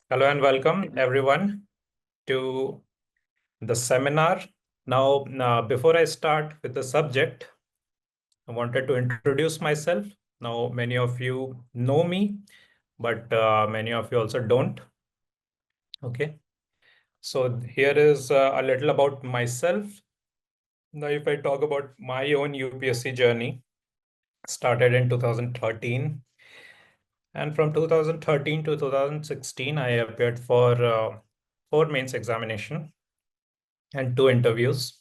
Hello and welcome everyone to the seminar. Now, before I start with the subject, I wanted to introduce myself. Now, many of you know me, but many of you also don't. Okay. So here is a little about myself. Now, if I talk about my own UPSC journey, started in 2013. And from 2013 to 2016, I appeared for 4 mains examination and 2 interviews.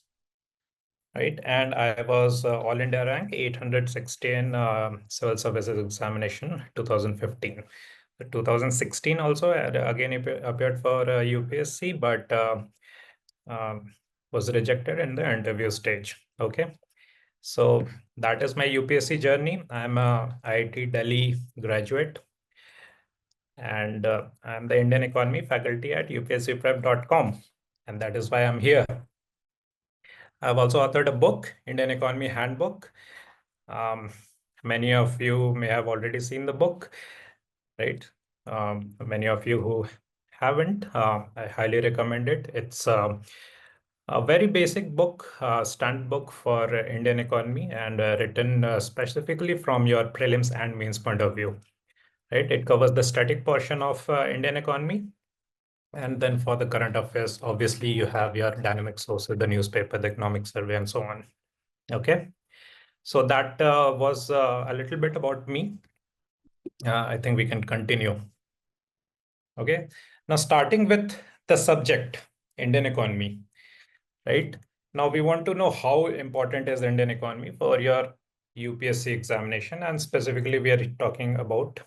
Right, and I was all India rank 816 Civil Services Examination 2015. 2016 also again appeared for UPSC, but was rejected in the interview stage. Okay, so that is my UPSC journey. I'm a IIT Delhi graduate, and I'm the Indian Economy faculty at UPSCprep.com, and that is why I'm here. I've also authored a book, Indian Economy Handbook. Many of you may have already seen the book, right? Many of you who haven't, I highly recommend it. It's a very basic book, standard book for Indian economy, and written specifically from your prelims and mains point of view, right? It covers the static portion of Indian economy. And then for the current affairs, obviously you have your dynamic sources, the newspaper, the economic survey, and so on. Okay. So that was a little bit about me. I think we can continue. Okay. Now, starting with the subject, Indian economy, right? Now, we want to know how important is Indian economy for your UPSC examination. And specifically, we are talking about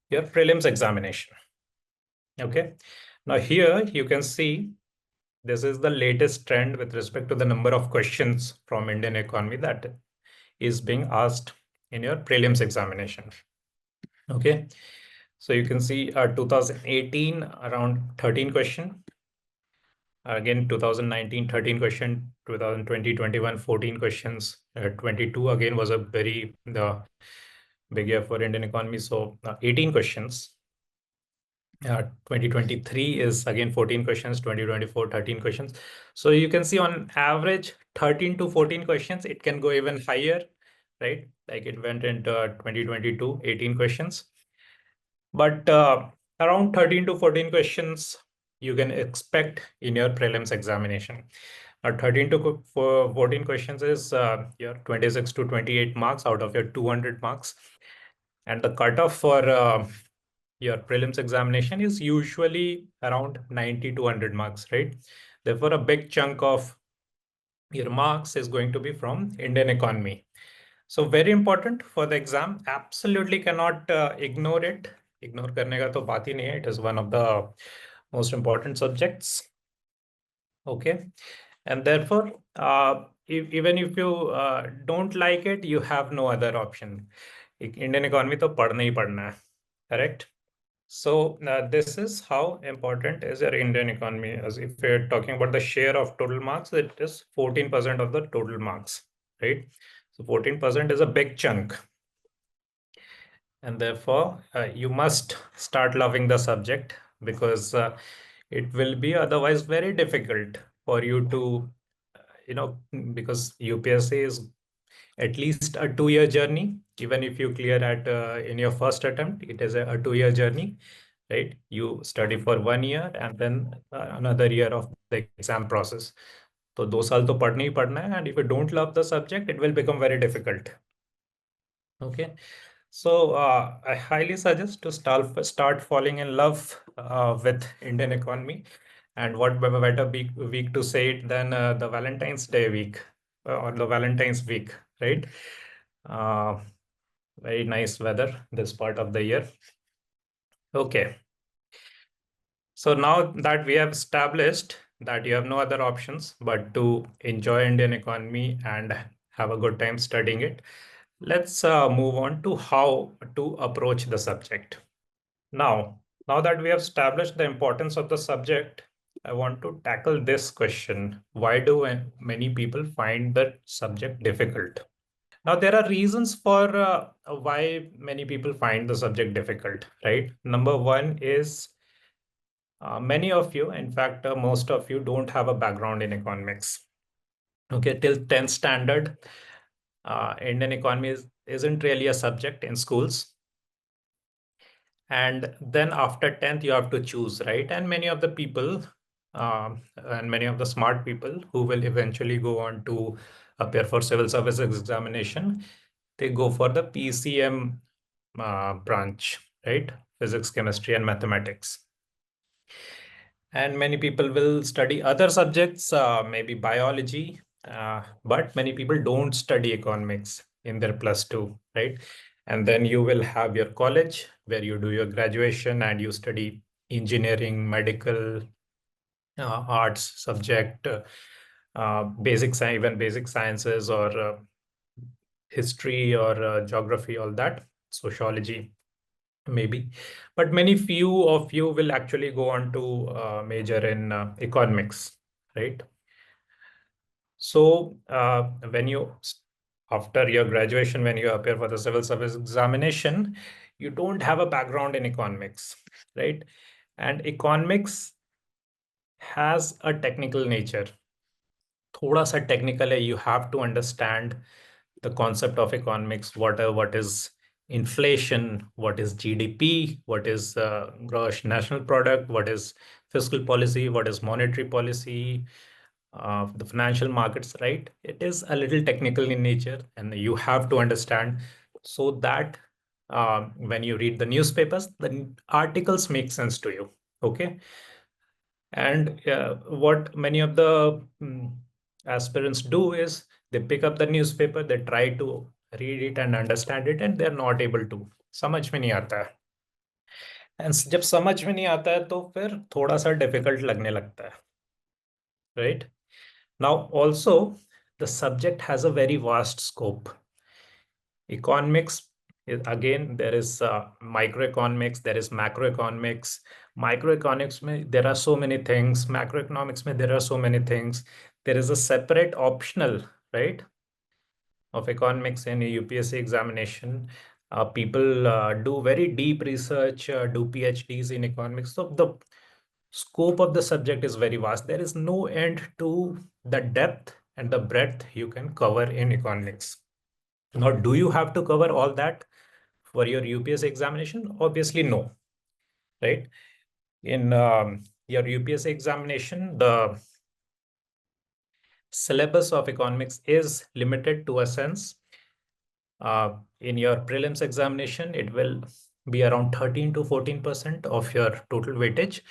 your prelims examination. Okay. Now, here you can see this is the latest trend with respect to the number of questions from Indian economy that is being asked in your prelims examination. Okay, so you can see 2018 around 13 question. Again, 2019, 13 question, 2020, 21, 14 questions. 22 again was a very big year for Indian economy. So 18 questions. 2023 is again 14 questions, 2024, 13 questions. So you can see on average 13 to 14 questions, it can go even higher, right? Like it went into 2022, 18 questions. But around 13 to 14 questions you can expect in your prelims examination. 13 to 14 questions is your 26 to 28 marks out of your 200 marks. And the cutoff for your prelims examination is usually around 90 to 100 marks, right? Therefore, a big chunk of your marks is going to be from Indian economy. So very important for the exam. Absolutely cannot ignore it. Ignore करने का तो बात ही नहीं है. It is one of the most important subjects. Okay, and therefore, even if you don't like it, you have no other option. Indian economy तो पढ़ना ही पढ़ना है, correct? So this is how important is your Indian economy. As if we're talking about the share of total marks, it is 14% of the total marks, right? So 14% is a big chunk. And therefore, you must start loving the subject, because it will be otherwise very difficult for you to, because UPSC is at least a 2-year journey. Even if you clear at in your first attempt, it is a 2-year journey, right? You study for 1 year and then another year of the exam process. So 2 साल तो पढ़ना ही पढ़ना है, and if you don't love the subject, it will become very difficult. Okay. So I highly suggest to start falling in love with Indian economy. And what better week to say it than the Valentine's Day week or the Valentine's week, right? Very nice weather this part of the year. Okay. So now that we have established that you have no other options but to enjoy Indian economy and have a good time studying it, let's move on to how to approach the subject. Now that we have established the importance of the subject, I want to tackle this question. Why do many people find the subject difficult? Now, there are reasons for why many people find the subject difficult, right? Number one is many of you, in fact, most of you don't have a background in economics. Okay, till 10th standard, Indian economy isn't really a subject in schools. And then after 10th, you have to choose, right? And many of the people and many of the smart people who will eventually go on to appear for civil services examination, they go for the PCM branch, right? Physics, chemistry, and mathematics. And many people will study other subjects, maybe biology, but many people don't study economics in their plus two, right? And then you will have your college where you do your graduation and you study engineering, medical, arts subject, basic science, even basic sciences or history or geography, all that, sociology maybe. But many few of you will actually go on to major in economics, right? So when you, after your graduation, when you appear for the civil service examination, you don't have a background in economics, right? And economics has a technical nature. थोड़ा सा technical है, you have to understand the concept of economics, what is inflation, what is GDP, what is gross national product, what is fiscal policy, what is monetary policy, the financial markets, right? It is a little technical in nature, and you have to understand so that when you read the newspapers, the articles make sense to you. Okay. And what many of the aspirants do is they pick up the newspaper, they try to read it and understand it, and they're not able to. समझ में नहीं आता है. And जब समझ में नहीं आता है तो फिर थोड़ा सा difficult लगने लगता है. Right? Now, also, the subject has a very vast scope. Economics, again, there is microeconomics, there is macroeconomics. Microeconomics, there are so many things. Macroeconomics, there are so many things. There is a separate optional, right, of economics in a UPSC examination. People do very deep research, do PhDs in economics. So the scope of the subject is very vast. There is no end to the depth and the breadth you can cover in economics. Now, do you have to cover all that for your UPSC examination? Obviously, no, right? In your UPSC examination, the syllabus of economics is limited to a sense. In your prelims examination, it will be around 13 to 14% of your total weightage.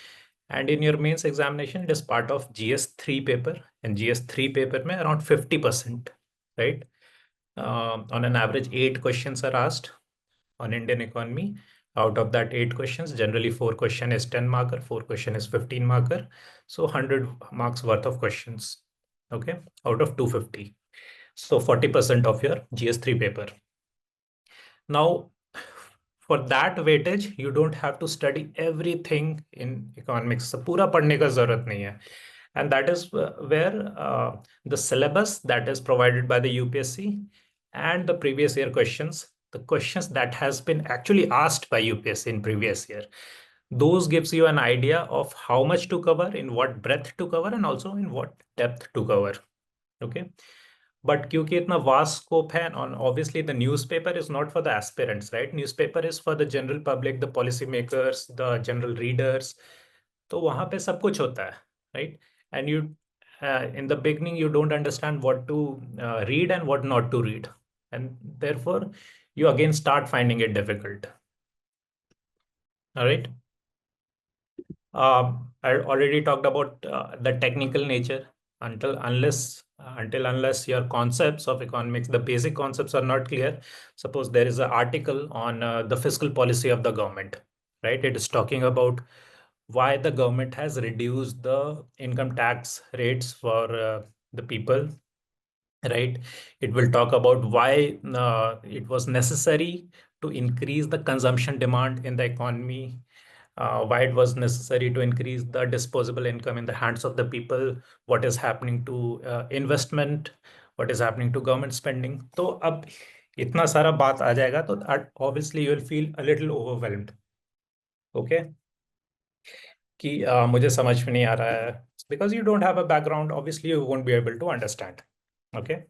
And in your mains examination, it is part of GS3 paper, and GS3 paper mein around 50%, right? On an average, 8 questions are asked on Indian economy. Out of that 8 questions, generally 4 question is 10 marker, 4 question is 15 marker. So 100 marks worth of questions, okay, out of 250. So 40% of your GS3 paper. Now, for that weightage, you don't have to study everything in economics. So पूरा पढ़ने का जरूरत नहीं है. And that is where the syllabus that is provided by the UPSC and the previous year questions, the questions that has been actually asked by UPSC in previous year, those gives you an idea of how much to cover, in what breadth to cover, and also in what depth to cover. Okay. But क्योंकि इतना vast scope है, and obviously the newspaper is not for the aspirants, right? Newspaper is for the general public, the policy makers, the general readers. तो वहां पे सब कुछ होता है, right? And you, in the beginning, you don't understand what to read and what not to read, and therefore you again start finding it difficult. All right. I already talked about the technical nature. Unless your concepts of economics, the basic concepts are not clear. Suppose there is an article on the fiscal policy of the government, right? It is talking about why the government has reduced the income tax rates for the people, right? It will talk about why it was necessary to increase the consumption demand in the economy, why it was necessary to increase the disposable income in the hands of the people, what is happening to investment, what is happening to government spending. तो अब इतना सारा बात आ जाएगा तो obviously you will feel a little overwhelmed. Okay, कि मुझे समझ में नहीं आ रहा है, because you don't have a background, obviously you won't be able to understand. Okay.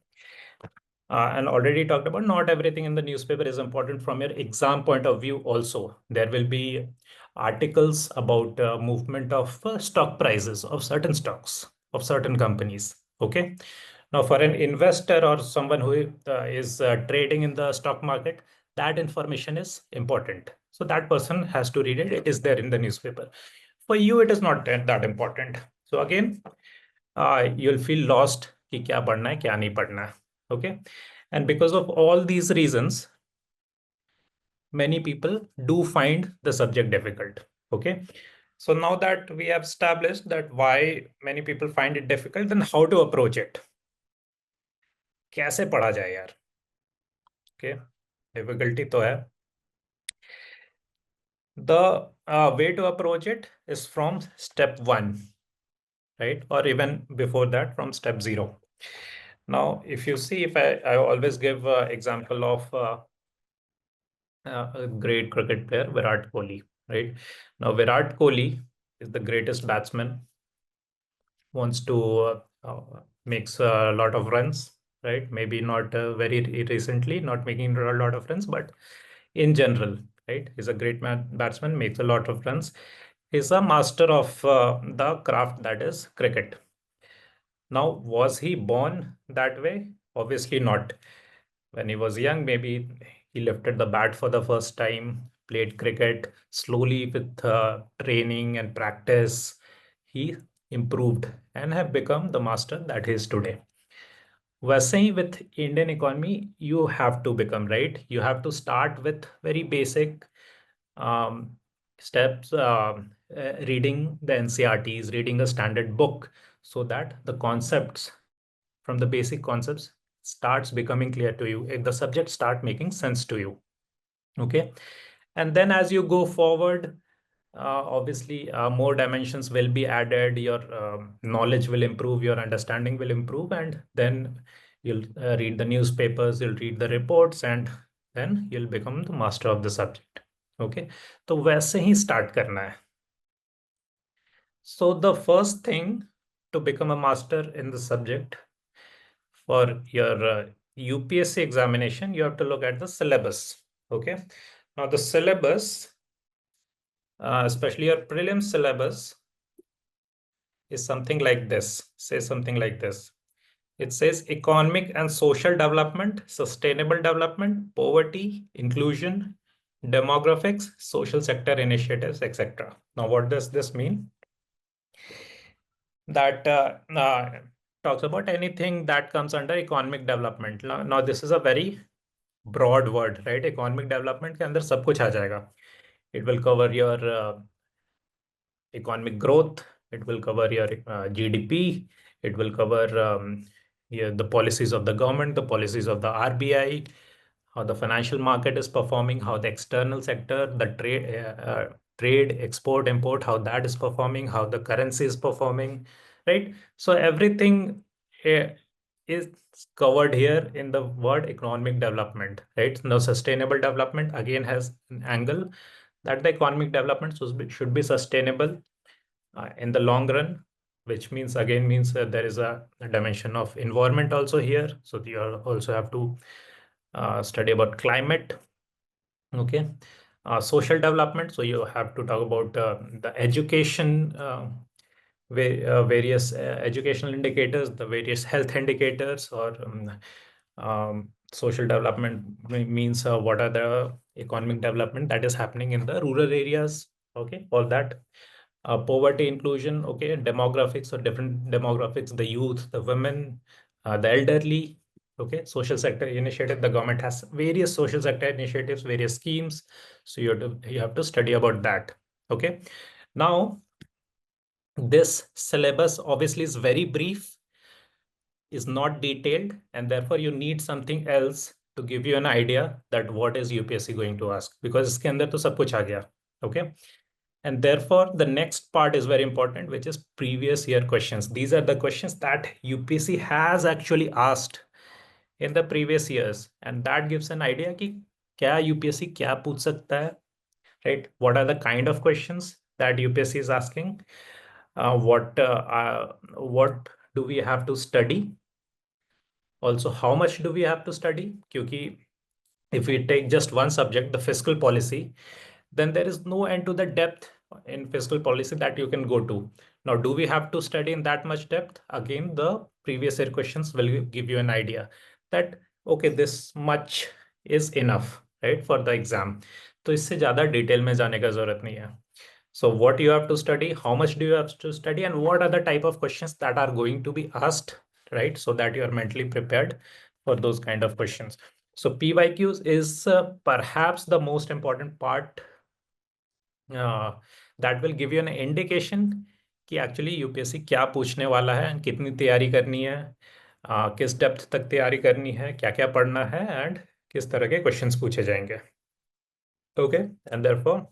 And already talked about, not everything in the newspaper is important from your exam point of view. Also, there will be articles about movement of stock prices of certain stocks of certain companies. Okay. Now, for an investor or someone who is trading in the stock market, that information is important. So that person has to read it. It is there in the newspaper. For you, it is not that important. So again, you'll feel lost कि क्या पढ़ना है क्या नहीं पढ़ना है. Okay, and because of all these reasons, many people do find the subject difficult. Okay, so now that we have established that why many people find it difficult, then how to approach it. कैसे पढ़ा जाए यार. Okay, difficulty तो है. The way to approach it is from step 1, right? Or even before that, from step 0. Now, if you see, if I always give example of a great cricket player, Virat Kohli, right? Now, Virat Kohli is the greatest batsman, wants to makes a lot of runs, right? Maybe not very recently, not making a lot of runs, but in general, right? He's a great batsman, makes a lot of runs. He's a master of the craft that is cricket. Now, was he born that way? Obviously not. When he was young, maybe he lifted the bat for the first time, played cricket slowly with training and practice. He improved and have become the master that he is today. वैसे ही with Indian economy, you have to become, right? You have to start with very basic steps, reading the NCRTs, reading a standard book, so that the concepts, from the basic concepts, starts becoming clear to you, if the subject start making sense to you. Okay, and then as you go forward, obviously more dimensions will be added, your knowledge will improve, your understanding will improve, and then you'll read the newspapers, you'll read the reports, and then you'll become the master of the subject. Okay, तो वैसे ही start करना है. So the first thing to become a master in the subject, for your UPSC examination, you have to look at the syllabus. Okay, now the syllabus, especially your prelims syllabus, is something like this. Says something like this. It says economic and social development, sustainable development, poverty, inclusion, demographics, social sector initiatives, etc. Now, what does this mean? That talks about anything that comes under economic development. Now this is a very broad word, right? Economic development के अंदर सब कुछ आ जाएगा. It will cover your economic growth. It will cover your GDP. It will cover the policies of the government, the policies of the RBI, how the financial market is performing, how the external sector, the trade, export, import, how that is performing, how the currency is performing, right? So everything is covered here in the word economic development, right? Now, sustainable development again has an angle that the economic development should be sustainable in the long run, which means that there is a dimension of environment also here. So you also have to study about climate. Okay, social development. So you have to talk about the education, various educational indicators, the various health indicators, or social development means what are the economic development that is happening in the rural areas. Okay, all that. Poverty, inclusion, okay, demographics, or different demographics, the youth, the women, the elderly. Okay, social sector initiative, the government has various social sector initiatives, various schemes, so you have to study about that. Okay, now this syllabus obviously is very brief, is not detailed, and therefore you need something else to give you an idea that what is UPSC going to ask, because iske andar to sab kuch aa gaya. Okay, and therefore the next part is very important, which is previous year questions. These are the questions that UPSC has actually asked in the previous years, and that gives an idea कि क्या UPSC क्या पूछ सकता है, right? What are the kind of questions that UPSC is asking? What do we have to study? Also, how much do we have to study? क्योंकि if we take just one subject, the fiscal policy, then there is no end to the depth in fiscal policy that you can go to. Now, do we have to study in that much depth? Again, the previous year questions will give you an idea that, okay, this much is enough, right, for the exam. तो इससे ज़्यादा detail में जाने का जरूरत नहीं है. So what you have to study, how much do you have to study, and what are the type of questions that are going to be asked, right? So that you are mentally prepared for those kind of questions. So PYQs is perhaps the most important part that will give you an indication कि actually UPSC क्या पूछने वाला है, कितनी तैयारी करनी है, किस डेप्थ तक तैयारी करनी है, क्या क्या पढ़ना है, एंड किस तरह के क्वेश्चंस पूछे जाएंगे. Okay, and therefore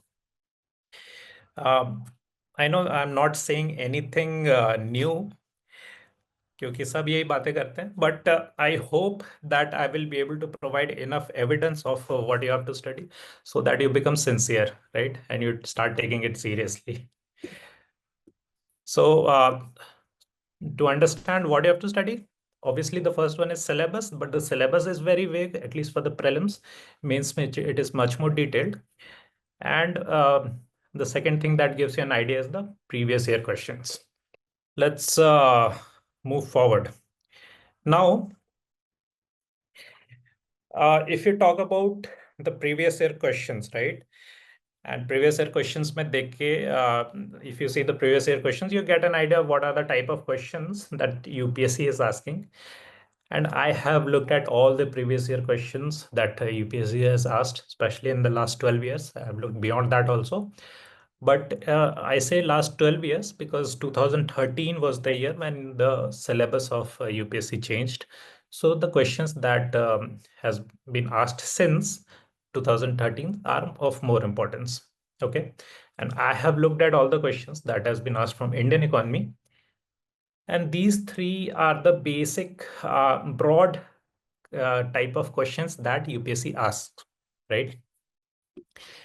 I know I'm not saying anything new क्योंकि सब यही बातें करते हैं, but I hope that I will be able to provide enough evidence of what you have to study so that you become sincere, right? And you start taking it seriously. So to understand what you have to study, obviously the first one is syllabus, but the syllabus is very vague, at least for the prelims. Mains mein it is much more detailed. And the second thing that gives you an idea is the previous year questions. Let's move forward. Now, if you talk about the previous year questions, right? And previous year questions mein dekh ke, if you see the previous year questions, you get an idea of what are the type of questions that UPSC is asking. And I have looked at all the previous year questions that UPSC has asked, especially in the last 12 years. I have looked beyond that also. But I say last 12 years because 2013 was the year when the syllabus of UPSC changed. So the questions that has been asked since 2013 are of more importance. Okay. And I have looked at all the questions that has been asked from Indian economy. And these three are the basic broad type of questions that UPSC asks, right?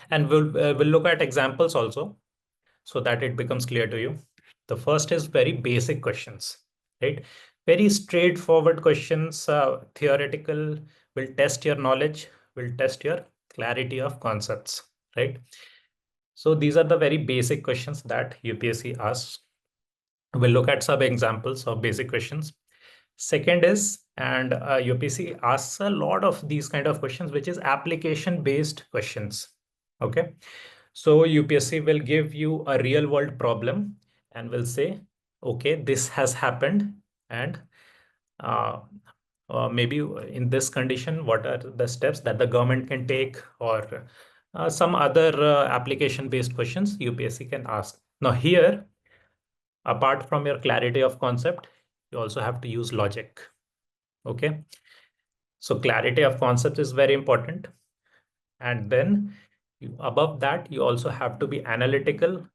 And we'll look at examples also so that it becomes clear to you. The first is very basic questions, right? Very straightforward questions, theoretical, will test your knowledge, will test your clarity of concepts, right? So these are the very basic questions that UPSC asks. We'll look at some examples of basic questions. Second is, and UPSC asks a lot of these kind of questions, which is application-based questions, okay? So UPSC will give you a real world problem and will say, okay, this has happened. And maybe in this condition, what are the steps that the government can take, or some other application-based questions UPSC can ask. Now here, apart from your clarity of concept, you also have to use logic. Okay. So clarity of concept is very important. And then above that, you also have to be analytical,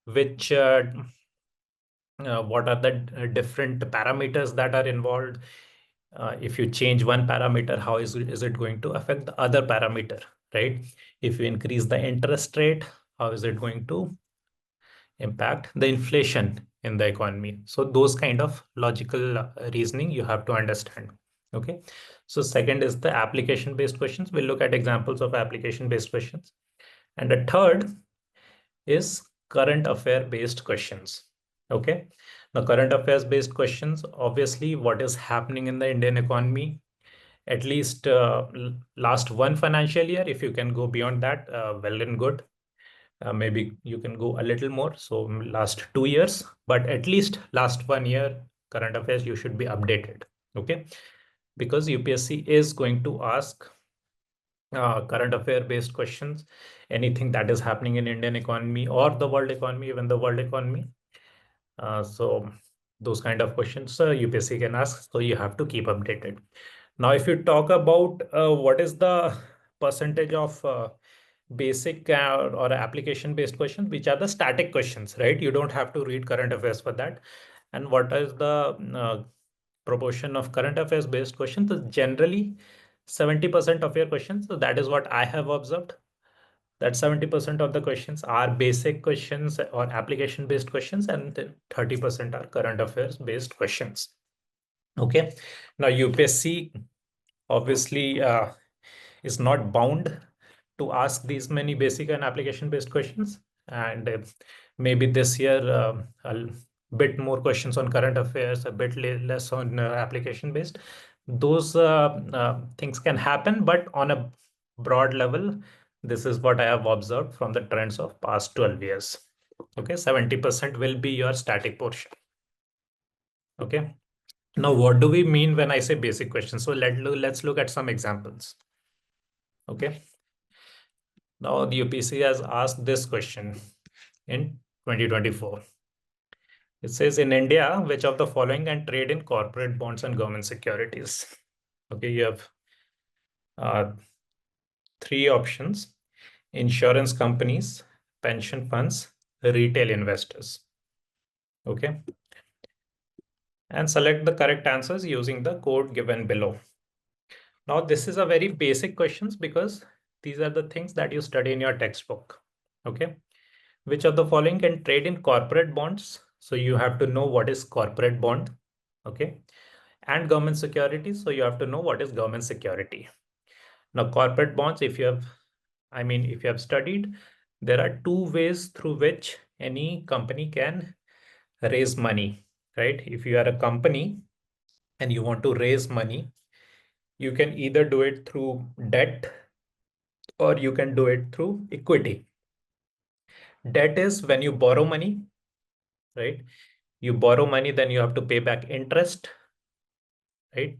which what are the different parameters that are involved. If you change one parameter, how is it going to affect the other parameter, right? If you increase the interest rate, how is it going to impact the inflation in the economy? So those kind of logical reasoning you have to understand. Okay. So second is the application-based questions. We'll look at examples of application-based questions. And the third is current affair-based questions. Okay. Now, current affairs-based questions, obviously, what is happening in the Indian economy, at least last one financial year. If you can go beyond that, well and good. Maybe you can go a little more. So last 2 years, but at least last 1 year, current affairs, you should be updated. Okay. Because UPSC is going to ask current affair based questions, anything that is happening in Indian economy or the world economy, even the world economy. So those kind of questions UPSC can ask. So you have to keep updated. Now, if you talk about what is the percentage of basic or application based questions, which are the static questions, right? You don't have to read current affairs for that. And what is the proportion of current affairs based questions is generally 70% of your questions. So that is what I have observed. That 70% of the questions are basic questions or application based questions, and 30% are current affairs based questions. Okay. Now UPSC obviously is not bound to ask these many basic and application based questions, and maybe this year a bit more questions on current affairs, a bit less on application based. Those things can happen, but on a broad level, this is what I have observed from the trends of past 12 years. Okay, 70% will be your static portion. Okay. Now, what do we mean when I say basic questions? So let's look at some examples. Okay. Now the UPSC has asked this question in 2024. It says, in India, which of the following can trade in corporate bonds and government securities? Okay, you have three options: insurance companies, pension funds, retail investors. Okay. And select the correct answers using the code given below. Now, this is a very basic questions because these are the things that you study in your textbook. Okay. Which of the following can trade in corporate bonds? So you have to know what is corporate bond. Okay. And government securities. So you have to know what is government security. Now, corporate bonds, if you have studied, there are two ways through which any company can raise money, right? If you are a company and you want to raise money, you can either do it through debt or you can do it through equity. Debt is when you borrow money, right? You borrow money, then you have to pay back interest, right?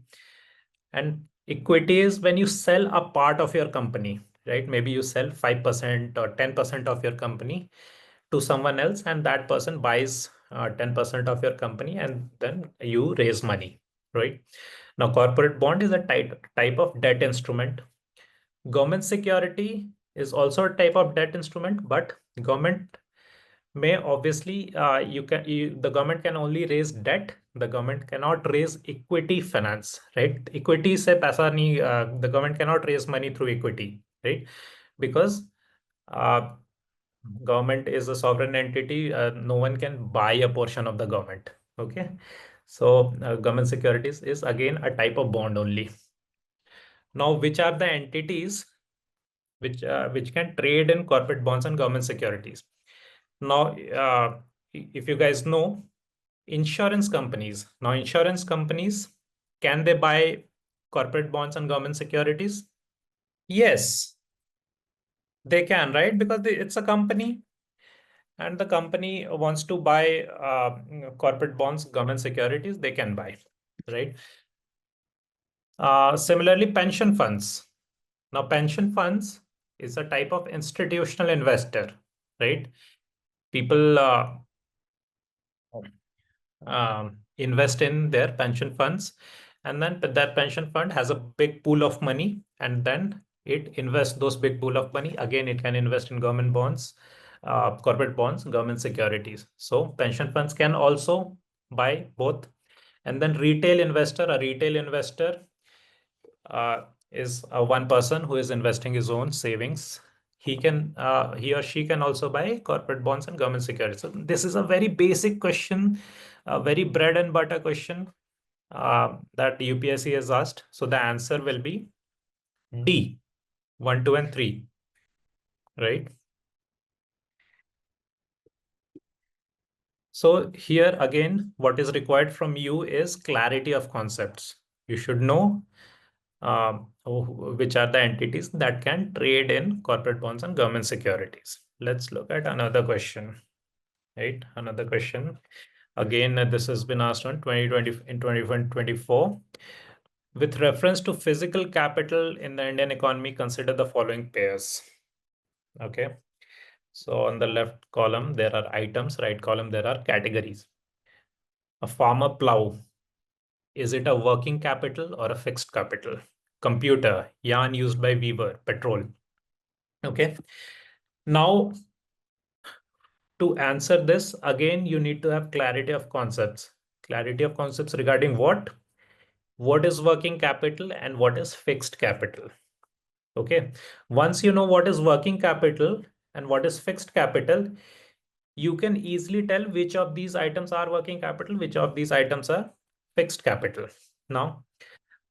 And equity is when you sell a part of your company, right? Maybe you sell 5% or 10% of your company to someone else, and that person buys 10% of your company, and then you raise money, right? Now, corporate bond is a type of debt instrument. Government security is also a type of debt instrument, but government may obviously the government can only raise debt. The government cannot raise equity finance, right? Equity se paisa nahi, the government cannot raise money through equity, right? Because uh, government is a sovereign entity. No one can buy a portion of the government. Okay. So government securities is again a type of bond only. Now, which are the entities which can trade in corporate bonds and government securities? Now, if you guys know, insurance companies. Now, insurance companies, can they buy corporate bonds and government securities? Yes, they can, right? Because it's a company and the company wants to buy corporate bonds, government securities, they can buy, right? Similarly, pension funds. Now, pension funds is a type of institutional investor, right? People invest in their pension funds, and then that pension fund has a big pool of money, and then it invests those big pool of money. Again, it can invest in government bonds, corporate bonds, government securities. So pension funds can also buy both. And then a retail investor is one person who is investing his own savings. He or she can also buy corporate bonds and government securities. So this is a very basic question, a very bread and butter question that the UPSC has asked. So the answer will be D, 1, 2, and 3, right? So here again, what is required from you is clarity of concepts. You should know which are the entities that can trade in corporate bonds and government securities. Let's look at another question, right? Another question. Again, this has been asked on 2020 in 2024. With reference to physical capital in the Indian economy, consider the following pairs. Okay. So on the left column, there are items, right column, there are categories. A farmer plow, is it a working capital or a fixed capital? Computer, yarn used by weaver, petrol. Okay. Now, to answer this, again, you need to have clarity of concepts. Clarity of concepts regarding what? what is working capital and what is fixed capital. Okay. Once you know what is working capital and what is fixed capital, you can easily tell which of these items are working capital, which of these items are fixed capital. Now,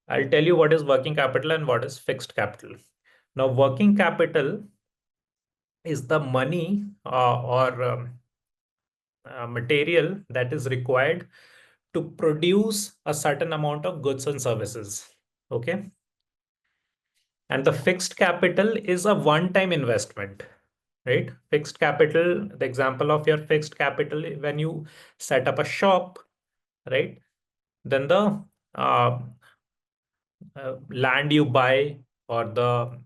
I'll tell you what is working capital and what is fixed capital. Now, working capital is the money or material that is required to produce a certain amount of goods and services. Okay. And the fixed capital is a one-time investment, right? Fixed capital, the example of your fixed capital, when you set up a shop, right? Then the uh, land you buy or the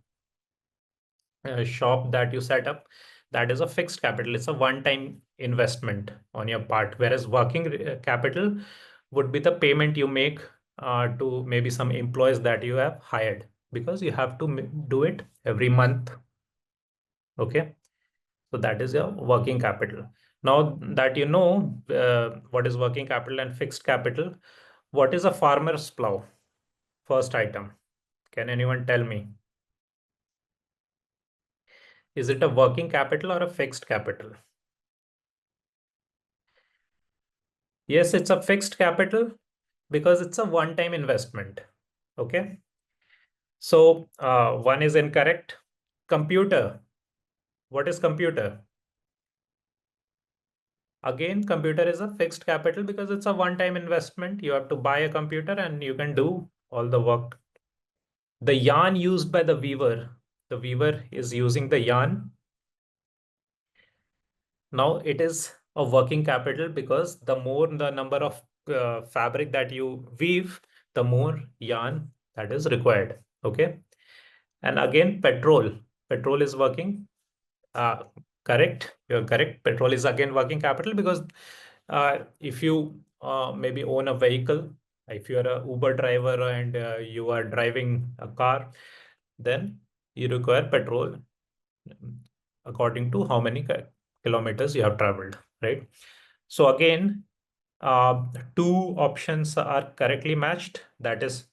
shop that you set up, that is a fixed capital. It's a one-time investment on your part. Whereas working capital would be the payment you make to maybe some employees that you have hired, because you have to do it every month. Okay. So that is your working capital. Now that you know what is working capital and fixed capital, what is a farmer's plow? First item. Can anyone tell me? Is it a working capital or a fixed capital? Yes, it's a fixed capital because it's a one-time investment. Okay. So one is incorrect. Computer. What is computer? Again, computer is a fixed capital because it's a one-time investment. You have to buy a computer and you can do all the work. The yarn used by the weaver is using the yarn. Now it is a working capital because the more the number of fabric that you weave, the more yarn that is required. Okay. And again, petrol is working. Uh, Correct. You're correct. Petrol is again working capital because if you maybe own a vehicle, if you're a Uber driver and you are driving a car, then you require petrol according to how many kilometers you have traveled, right? So again, uh, two options are correctly matched. That is,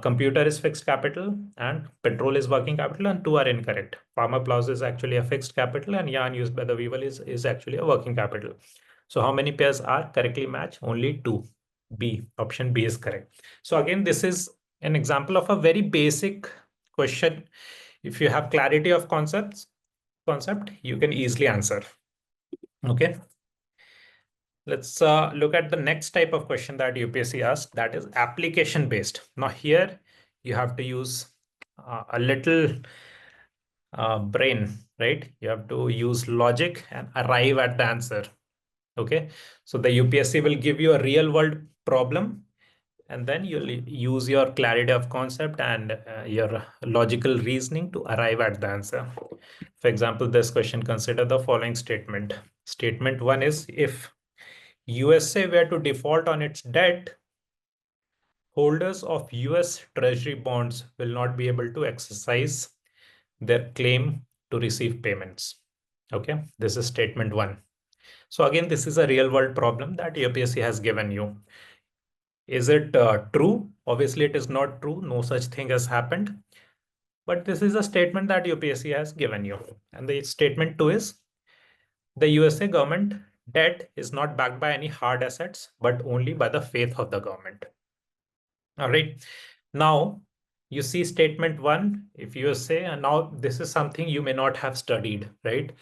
computer is fixed capital and petrol is working capital, and two are incorrect. Farmer plows is actually a fixed capital and yarn used by the weaver is actually a working capital. So how many pairs are correctly matched? Only two. B, option B is correct. So again, this is an example of a very basic question. If you have clarity of concept, you can easily answer. Okay. Let's look at the next type of question that UPSC asks, that is application based. Now here you have to use a little brain, right? You have to use logic and arrive at the answer. Okay. So the UPSC will give you a real world problem, and then you'll use your clarity of concept and your logical reasoning to arrive at the answer. For example, this question, consider the following statement. Statement one is, if USA were to default on its debt, holders of US Treasury bonds will not be able to exercise their claim to receive payments. Okay, this is statement one. So again, this is a real world problem that UPSC has given you. Is it true? Obviously, it is not true. No such thing has happened. But this is a statement that UPSC has given you. And the statement two is, the USA government debt is not backed by any hard assets, but only by the faith of the government. All right. Now, you see statement one, if you say, and now this is something you may not have studied, right?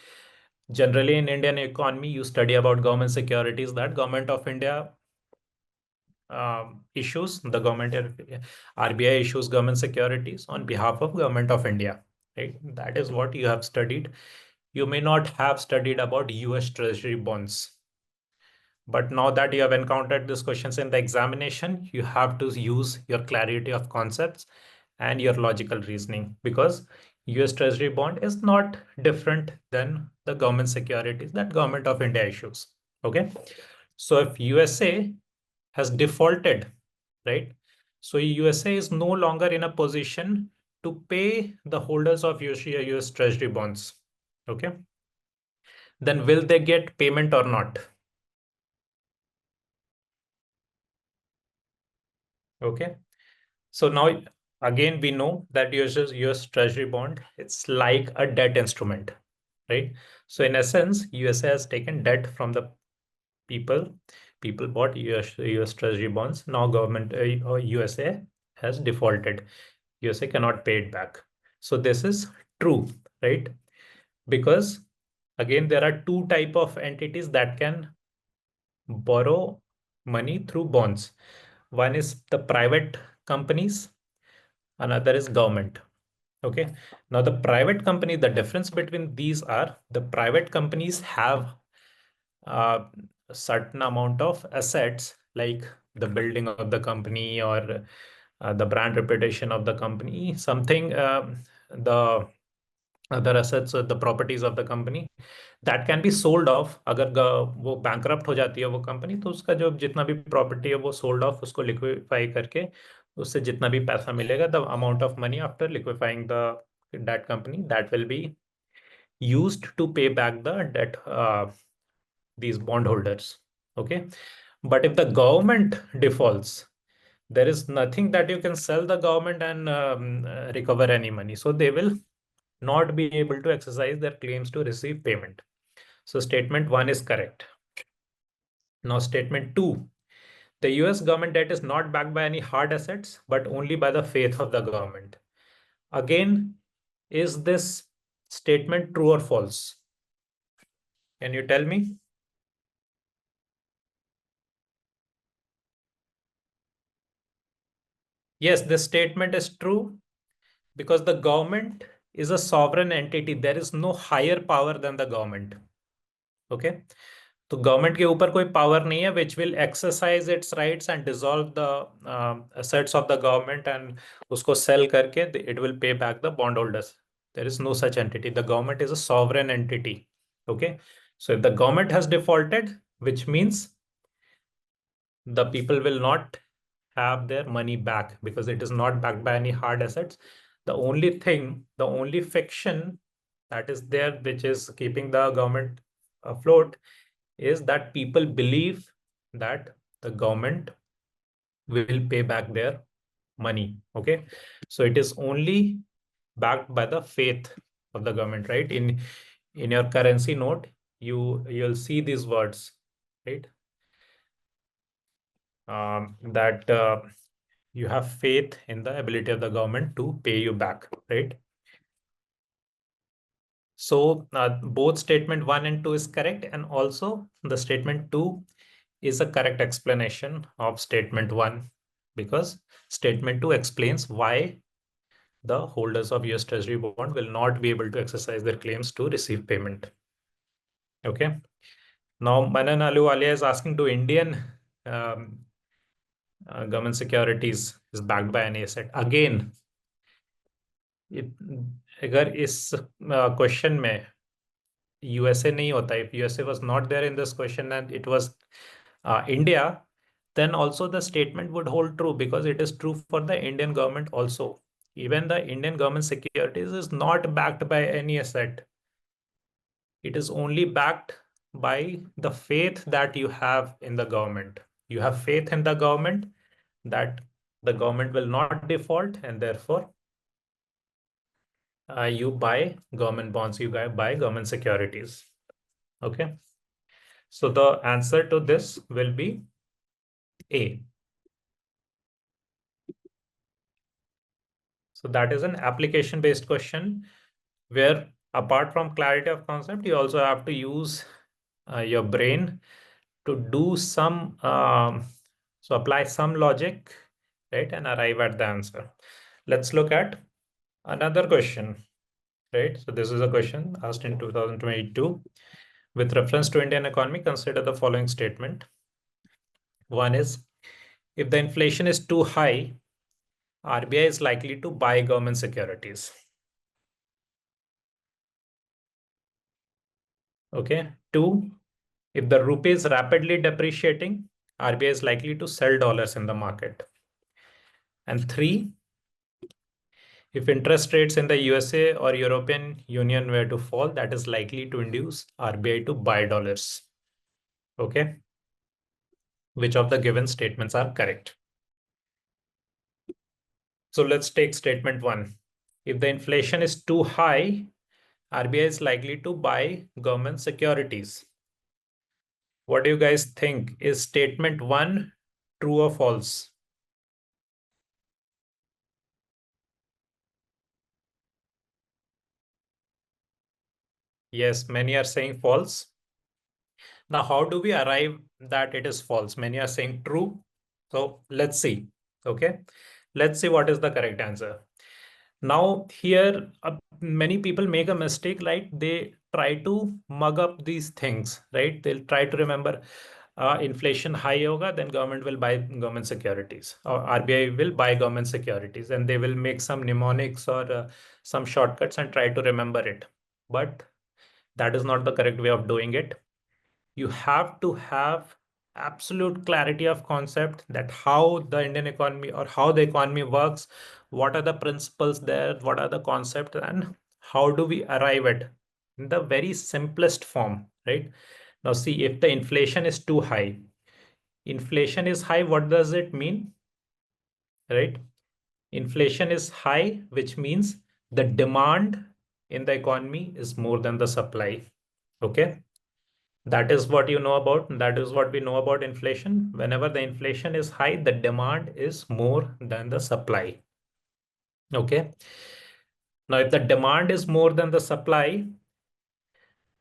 Generally in Indian economy, you study about government securities that government of India issues, the government RBI issues government securities on behalf of government of India, right? That is what you have studied. You may not have studied about US Treasury bonds. But now that you have encountered these questions in the examination, you have to use your clarity of concepts and your logical reasoning, because US Treasury bond is not different than the government securities that government of India issues. Okay. So if USA has defaulted, right? So USA is no longer in a position to pay the holders of US Treasury bonds. Okay. Then will they get payment or not? Okay. So now again, we know that US Treasury bond, it's like a debt instrument, right? So in essence, USA has taken debt from the people. People bought US Treasury bonds. Now government USA has defaulted. USA cannot pay it back. So this is true, right? Because again, there are two type of entities that can borrow money through bonds. One is the private companies, another is government. Okay. Now the private company, the difference between these are the private companies have uh, a certain amount of assets like the building of the company or the brand reputation of the company, something the other assets or the properties of the company that can be sold off. अगर वो bankrupt हो जाती है वो company तो उसका जो जितना भी प्रॉपर्टी है वो सोल्ड ऑफ, उसको लिक्विफाई करके उससे जितना भी पैसा मिलेगा, the amount of money after liquefying the that company, that will be used to pay back the debt, these bondholders. Okay. But if the government defaults, there is nothing that you can sell the government and recover any money. So they will not be able to exercise their claims to receive payment. So statement one is correct. Now statement two, the US government debt is not backed by any hard assets, but only by the faith of the government. Again, is this statement true or false? Can you tell me? Yes, this statement is true because the government is a sovereign entity. There is no higher power than the government. Okay. तो government के ऊपर कोई power नहीं है which will exercise its rights and dissolve the assets of the government एंड उसको sell करके it will pay back the bond holders. There is no such entity. The government is a sovereign entity. Okay. So if the government has defaulted, which means the people will not have their money back because it is not backed by any hard assets. The only thing, the only fiction that is there, which is keeping the government afloat, is that people believe that the government will pay back their money. Okay. So it is only backed by the faith of the government, right? In your currency note, you'll see these words, right? That you have faith in the ability of the government to pay you back, right? So both statement 1 and 2 is correct, and also the statement 2 is a correct explanation of statement 1 because statement 2 explains why the holders of US Treasury bond will not be able to exercise their claims to receive payment. Okay. Now Manan Ahluwalia is asking, do Indian government securities is backed by any asset? Again, अगर इस question में USA नहीं होता, if USA was not there in this question and it was India, then also the statement would hold true because it is true for the Indian government also. Even the Indian government securities is not backed by any asset. It is only backed by the faith that you have in the government. You have faith in the government that the government will not default, and therefore you buy government bonds, you buy government securities. Okay. So the answer to this will be A. So that is an application-based question where apart from clarity of concept, you also have to use your brain to do some, so apply some logic, right, and arrive at the answer. Let's look at another question, right? So this is a question asked in 2022. With reference to Indian economy, consider the following statement. One is, if the inflation is too high, RBI is likely to buy government securities. Okay. Two, if the rupee is rapidly depreciating, RBI is likely to sell dollars in the market. And three, if interest rates in the USA or European Union were to fall, that is likely to induce RBI to buy dollars. Okay. Which of the given statements are correct? So let's take statement one. If the inflation is too high, RBI is likely to buy government securities. What do you guys think? Is statement one true or false? Yes, many are saying false. Now, how do we arrive that it is false? Many are saying true. So let's see. Okay. Let's see what is the correct answer. Now, here, many people make a mistake, like they try to mug up these things, right? They'll try to remember inflation high hoga, then government will buy government securities, or RBI will buy government securities, and they will make some mnemonics or some shortcuts and try to remember it. But that is not the correct way of doing it. You have to have absolute clarity of concept, that how the Indian economy or how the economy works, what are the principles there, what are the concepts, and how do we arrive at in the very simplest form, right? Now see, if the inflation is high, what does it mean, right? Inflation is high, which means the demand in the economy is more than the supply. Okay. That is what you know about. That is what we know about inflation. Whenever the inflation is high, the demand is more than the supply. Okay. Now, if the demand is more than the supply,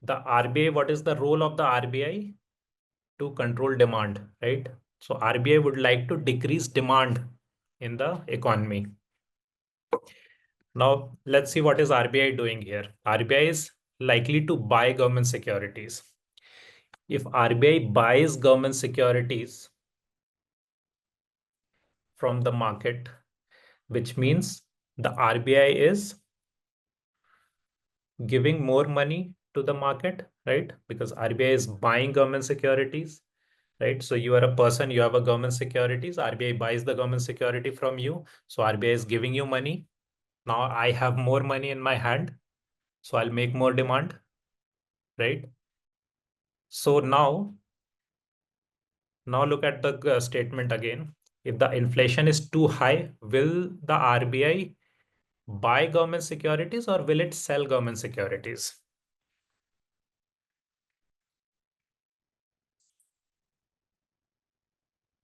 the RBI, what is the role of the RBI? To control demand, right? So RBI would like to decrease demand in the economy. Now, let's see what is RBI doing here. RBI is likely to buy government securities. If RBI buys government securities from the market, which means the RBI is giving more money to the market, right? Because RBI is buying government securities, right? So you are a person, you have a government securities, RBI buys the government security from you. So RBI is giving you money. Now I have more money in my hand, so I'll make more demand, right? So now look at the statement again. If the inflation is too high, will the RBI buy government securities or will it sell government securities?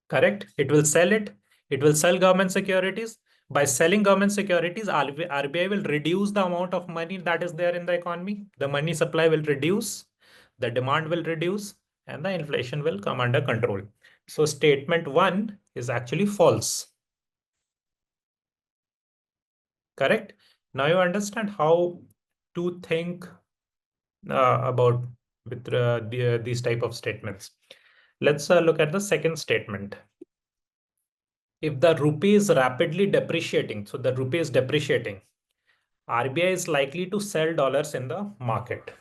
Correct. It will sell it. It will sell government securities. By selling government securities, RBI will reduce the amount of money that is there in the economy. The money supply will reduce, the demand will reduce, and the inflation will come under control. So statement one is actually false. Correct. Now you understand how to think about with these type of statements. Let's look at the second statement. If the rupee is rapidly depreciating, so the rupee is depreciating, RBI is likely to sell dollars in the market.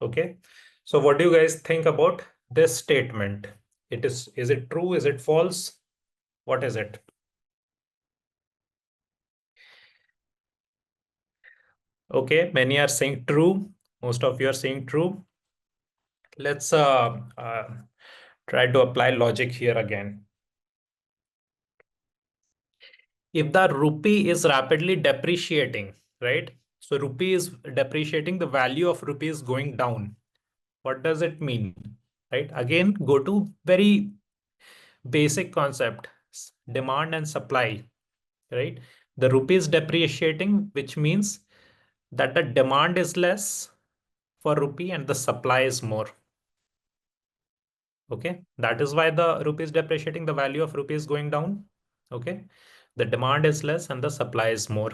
Okay. So what do you guys think about this statement? Is it true? Is it false? What is it? Okay. Many are saying true. Most of you are saying true. Let's try to apply logic here again. If the rupee is rapidly depreciating, right? So rupee is depreciating, the value of rupee is going down. What does it mean? Right? Again, go to very basic concept, demand and supply, right? The rupee is depreciating, which means that the demand is less for rupee and the supply is more. Okay. That is why the rupee is depreciating, the value of rupee is going down. Okay. The demand is less and the supply is more.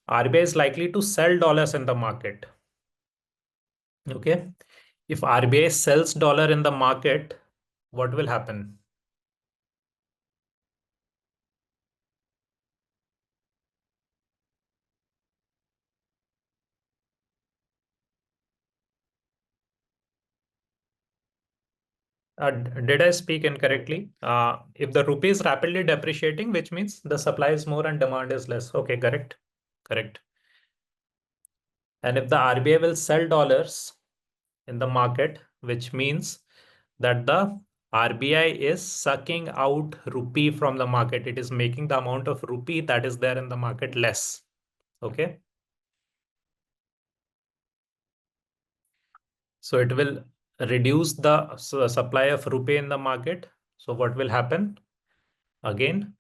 RBI is likely to sell dollars in the market. Okay. If RBI sells dollar in the market, what will happen? Did I speak incorrectly? If the rupee is rapidly depreciating, which means the supply is more and demand is less. Okay, correct. Correct. And if the RBI will sell dollars in the market, which means that the RBI is sucking out rupee from the market. It is making the amount of rupee that is there in the market less. Okay. So it will reduce the supply of rupee in the market. So what will happen? Again,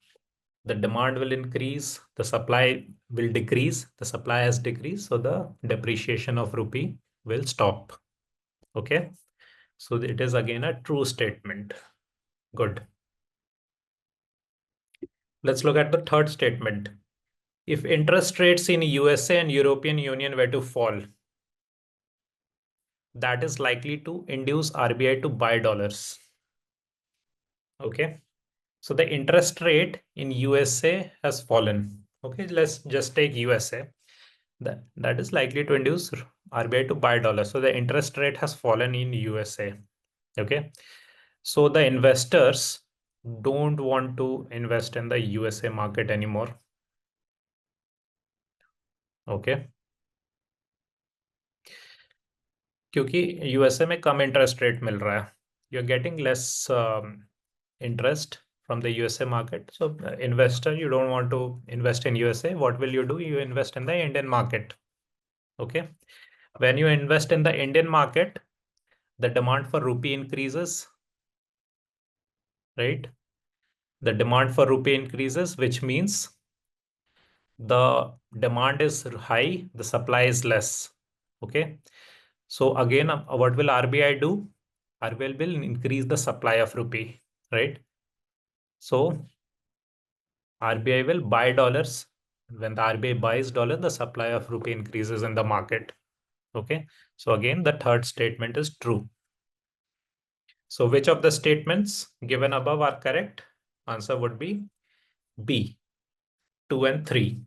the demand will increase, the supply will decrease, the supply has decreased, so the depreciation of rupee will stop. Okay. So it is again a true statement. Good. Let's look at the third statement. If interest rates in USA and European Union were to fall, that is likely to induce RBI to buy dollars. Okay. So the interest rate in USA has fallen. Okay, let's just take USA. That is likely to induce RBI to buy dollars. So the interest rate has fallen in USA. Okay. So the investors don't want to invest in the USA market anymore. Okay. क्योंकि USA में कम interest rate मिल रहा है. You're getting less interest from the USA market. So investor, you don't want to invest in USA. What will you do? You invest in the Indian market. Okay. When you invest in the Indian market, the demand for rupee increases, right? The demand for rupee increases, which means the demand is high, the supply is less. Okay. So again, what will RBI do? RBI will increase the supply of rupee, right? So RBI will buy dollars. When the RBI buys dollar, the supply of rupee increases in the market. Okay. So again, the third statement is true. So which of the statements given above are correct? Answer would be B, 2 and 3.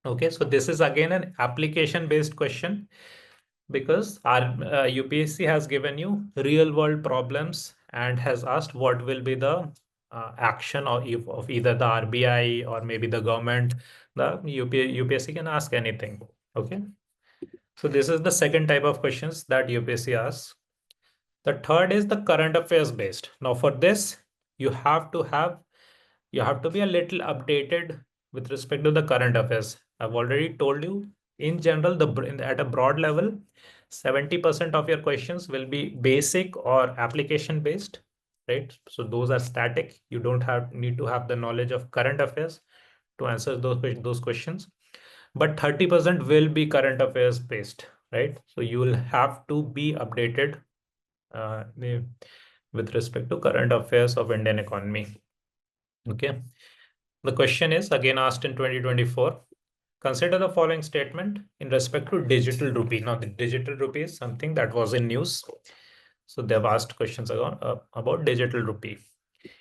Okay. So this is again an application based question, because our UPSC has given you real world problems and has asked what will be the action of either the RBI or maybe the government. The UPSC can ask anything. Okay. So this is the second type of questions that UPSC asks. The third is the current affairs based. Now for this, you have to be a little updated with respect to the current affairs. I've already told you, in general, at a broad level, 70% of your questions will be basic or application based, right? So those are static. You don't need to have the knowledge of current affairs to answer those questions. But 30% will be current affairs based, right? So you will have to be updated with respect to current affairs of Indian economy. Okay. The question is again asked in 2024. Consider the following statement in respect to digital rupee. Now, the digital rupee is something that was in news. So they've asked questions about digital rupee.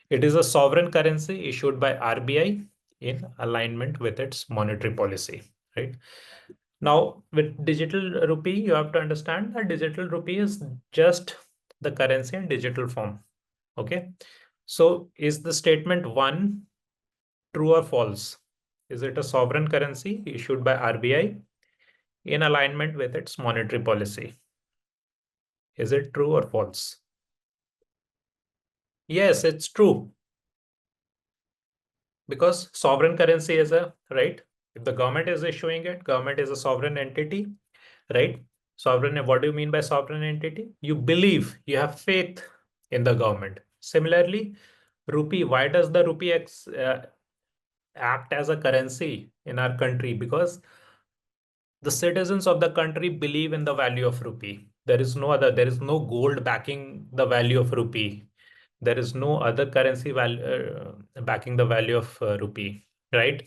It is a sovereign currency issued by RBI in alignment with its monetary policy, right? Now, with digital rupee, you have to understand that digital rupee is just the currency in digital form. Okay. So is the statement 1 true or false? Is it a sovereign currency issued by RBI in alignment with its monetary policy? Is it true or false? Yes, it's true. Because sovereign currency is right? If the government is issuing it, government is a sovereign entity, right? Sovereign, what do you mean by sovereign entity? You believe, you have faith in the government. Similarly, rupee, why does the rupee act as a currency in our country? Because the citizens of the country believe in the value of rupee. There is no gold backing the value of rupee. There is no other currency value backing the value of rupee, right?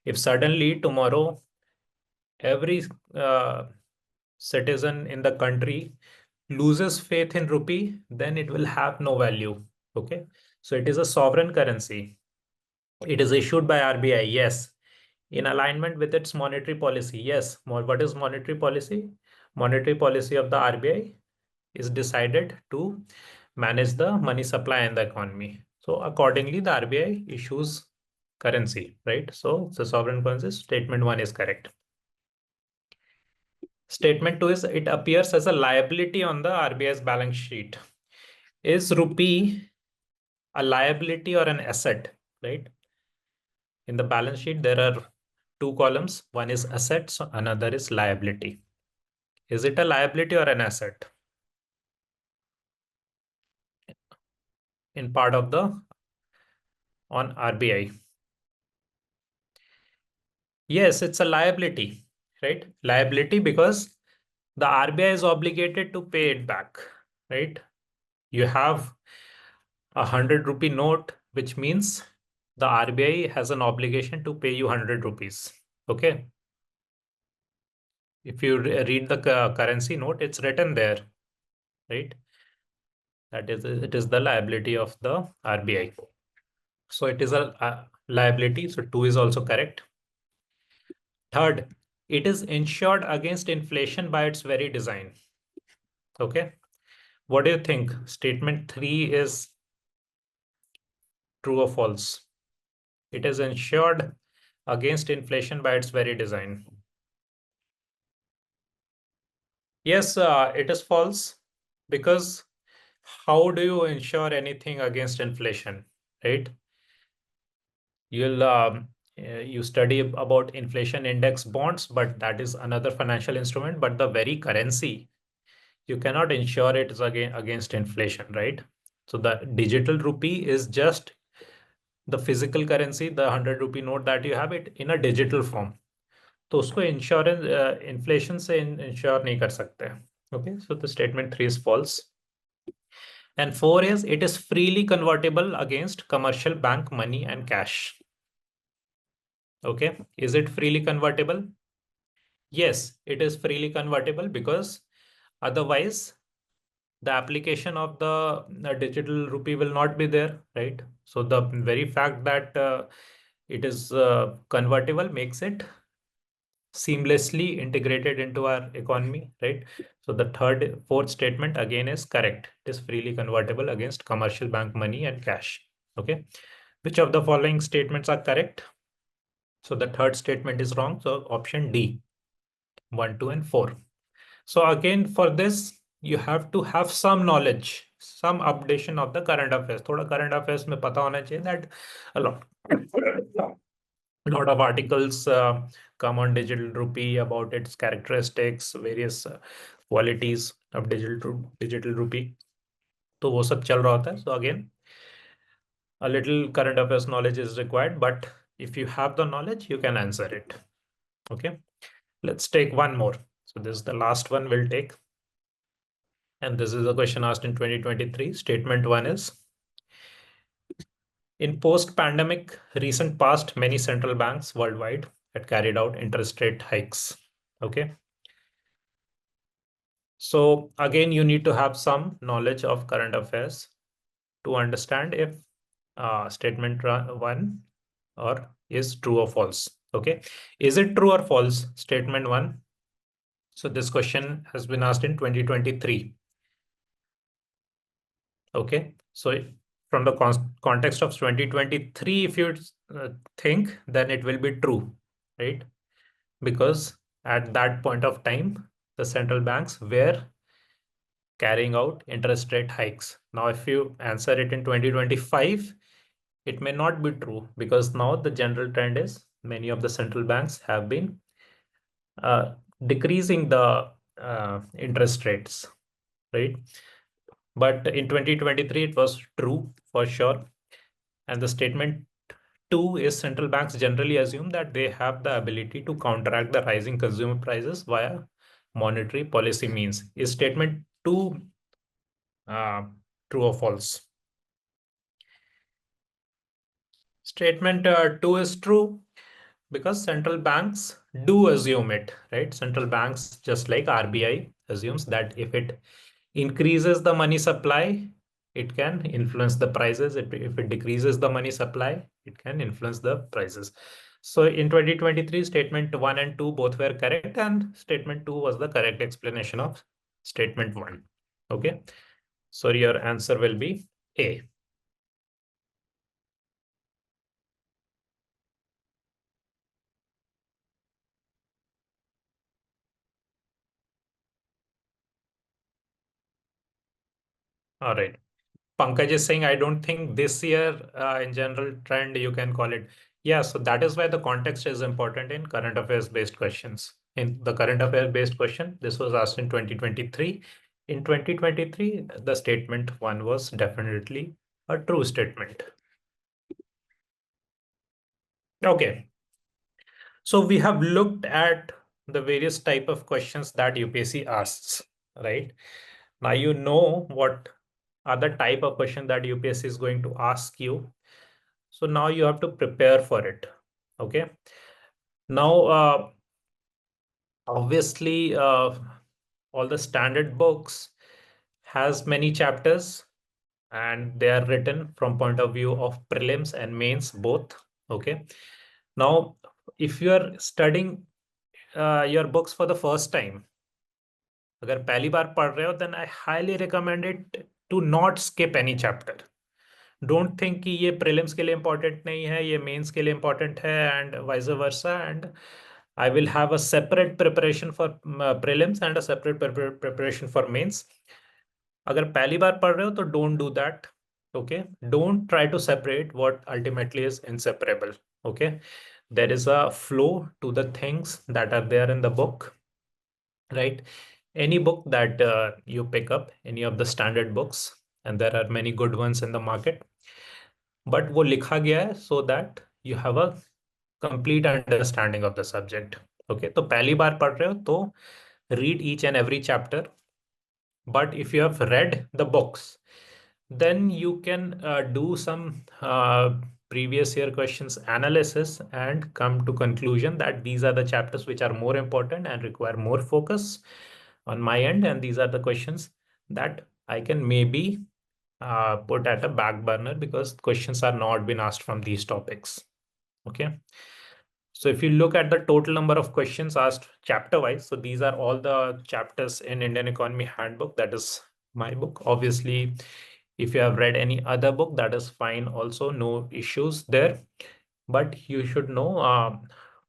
If suddenly tomorrow every uh, citizen in the country loses faith in rupee, then it will have no value. Okay. So it is a sovereign currency. It is issued by RBI. Yes. In alignment with its monetary policy. Yes. What is monetary policy? Monetary policy of the RBI is decided to manage the money supply in the economy. So accordingly, the RBI issues currency, right? So the sovereign currency statement 1 is correct. Statement 2 is it appears as a liability on the RBI's balance sheet. Is rupee a liability or an asset, right? In the balance sheet, there are two columns. One is assets, another is liability. Is it a liability or an asset in part of the on RBI? Yes, it's a liability, right? Liability because the RBI is obligated to pay it back, right? You have a 100 rupee note, which means the RBI has an obligation to pay you 100 rupees. Okay. If you read the currency note, it's written there, right? That is, it is the liability of the RBI. So it is a liability. So two is also correct. Third, it is insured against inflation by its very design. Okay. What do you think? Statement three is true or false? It is insured against inflation by its very design. Yes, it is false because how do you insure anything against inflation, right? You'll you study about inflation index bonds, but that is another financial instrument. But the very currency, you cannot insure it is against inflation, right? So the digital rupee is just the physical currency, the 100 rupee note that you have it in a digital form. तो उसको insurance inflation से ensure नहीं कर सकते. Okay, so the statement 3 is false. And 4 is it is freely convertible against commercial bank money and cash. Okay, is it freely convertible? Yes, it is freely convertible because otherwise the application of the digital rupee will not be there, right? So the very fact that it is convertible makes it seamlessly integrated into our economy, right? So the fourth statement again is correct. It is freely convertible against commercial bank money and cash. Okay. Which of the following statements are correct? So the third statement is wrong. So option D, 1, 2, and 4. So again, for this, you have to have some knowledge, some updation of the current affairs. थोड़ा current affairs में पता होना चाहिए that a lot of articles come on digital rupee about its characteristics, various qualities of digital rupee. तो वो सब चल रहा होता है. So again, a little current affairs knowledge is required, but if you have the knowledge, you can answer it. Okay, let's take one more. So this is the last one we'll take. And this is a question asked in 2023. Statement 1 is, in post-pandemic recent past, many central banks worldwide had carried out interest rate hikes. Okay. So again, you need to have some knowledge of current affairs to understand if statement 1 or is true or false. Okay. Is it true or false? Statement 1. So this question has been asked in 2023. Okay. So from the context of 2023, if you think, then it will be true, right? Because at that point of time, the central banks were carrying out interest rate hikes. Now, if you answer it in 2025, it may not be true because now the general trend is many of the central banks have been decreasing the interest rates, right? But in 2023, it was true for sure. And the statement 2 is central banks generally assume that they have the ability to counteract the rising consumer prices via monetary policy means. Is statement 2 true or false? Statement 2 is true because central banks do assume it, right? Central banks, just like RBI, assumes that if it increases the money supply, it can influence the prices. If it decreases the money supply, it can influence the prices. So in 2023, statement 1 and 2 both were correct, and statement 2 was the correct explanation of statement 1. Okay. So your answer will be A. All right. Pankaj is saying, I don't think this year in general trend you can call it. Yeah, so that is why the context is important in current affairs based questions. In the current affairs based question, this was asked in 2023. In 2023, the statement one was definitely a true statement. Okay, so we have looked at the various type of questions that UPSC asks, right? Now you know what are the type of question that UPSC is going to ask you. So now you have to prepare for it. Okay. Now, obviously, all the standard books has many chapters and they are written from point of view of prelims and mains both. Okay. Now, if you are studying your books for the first time, अगर पहली बार पढ़ रहे हो, then I highly recommend it to not skip any chapter. Don't think कि ये prelims के लिए इंपॉर्टेंट नहीं है, ये मेंस के लिए इंपॉर्टेंट है and vice versa, and I will have a separate preparation for prelims and a separate preparation for mains. अगर पहली बार पढ़ रहे हो तो don't do that. Okay, don't try to separate what ultimately is inseparable. Okay, there is a flow to the things that are there in the book, right? Any book that you pick up, any of the standard books, and there are many good ones in the market, but वो लिखा गया है so that you have a complete understanding of the subject. Okay, तो पहली बार पढ़ रहे हो तो read each and every chapter. But if you have read the books, then you can do some previous year questions analysis and come to conclusion that these are the chapters which are more important and require more focus on my end, and these are the questions that I can maybe put at a back burner because questions are not been asked from these topics. Okay. So if you look at the total number of questions asked chapter wise, so these are all the chapters in Indian Economy Handbook. That is my book. Obviously, if you have read any other book, that is fine. Also, no issues there. But you should know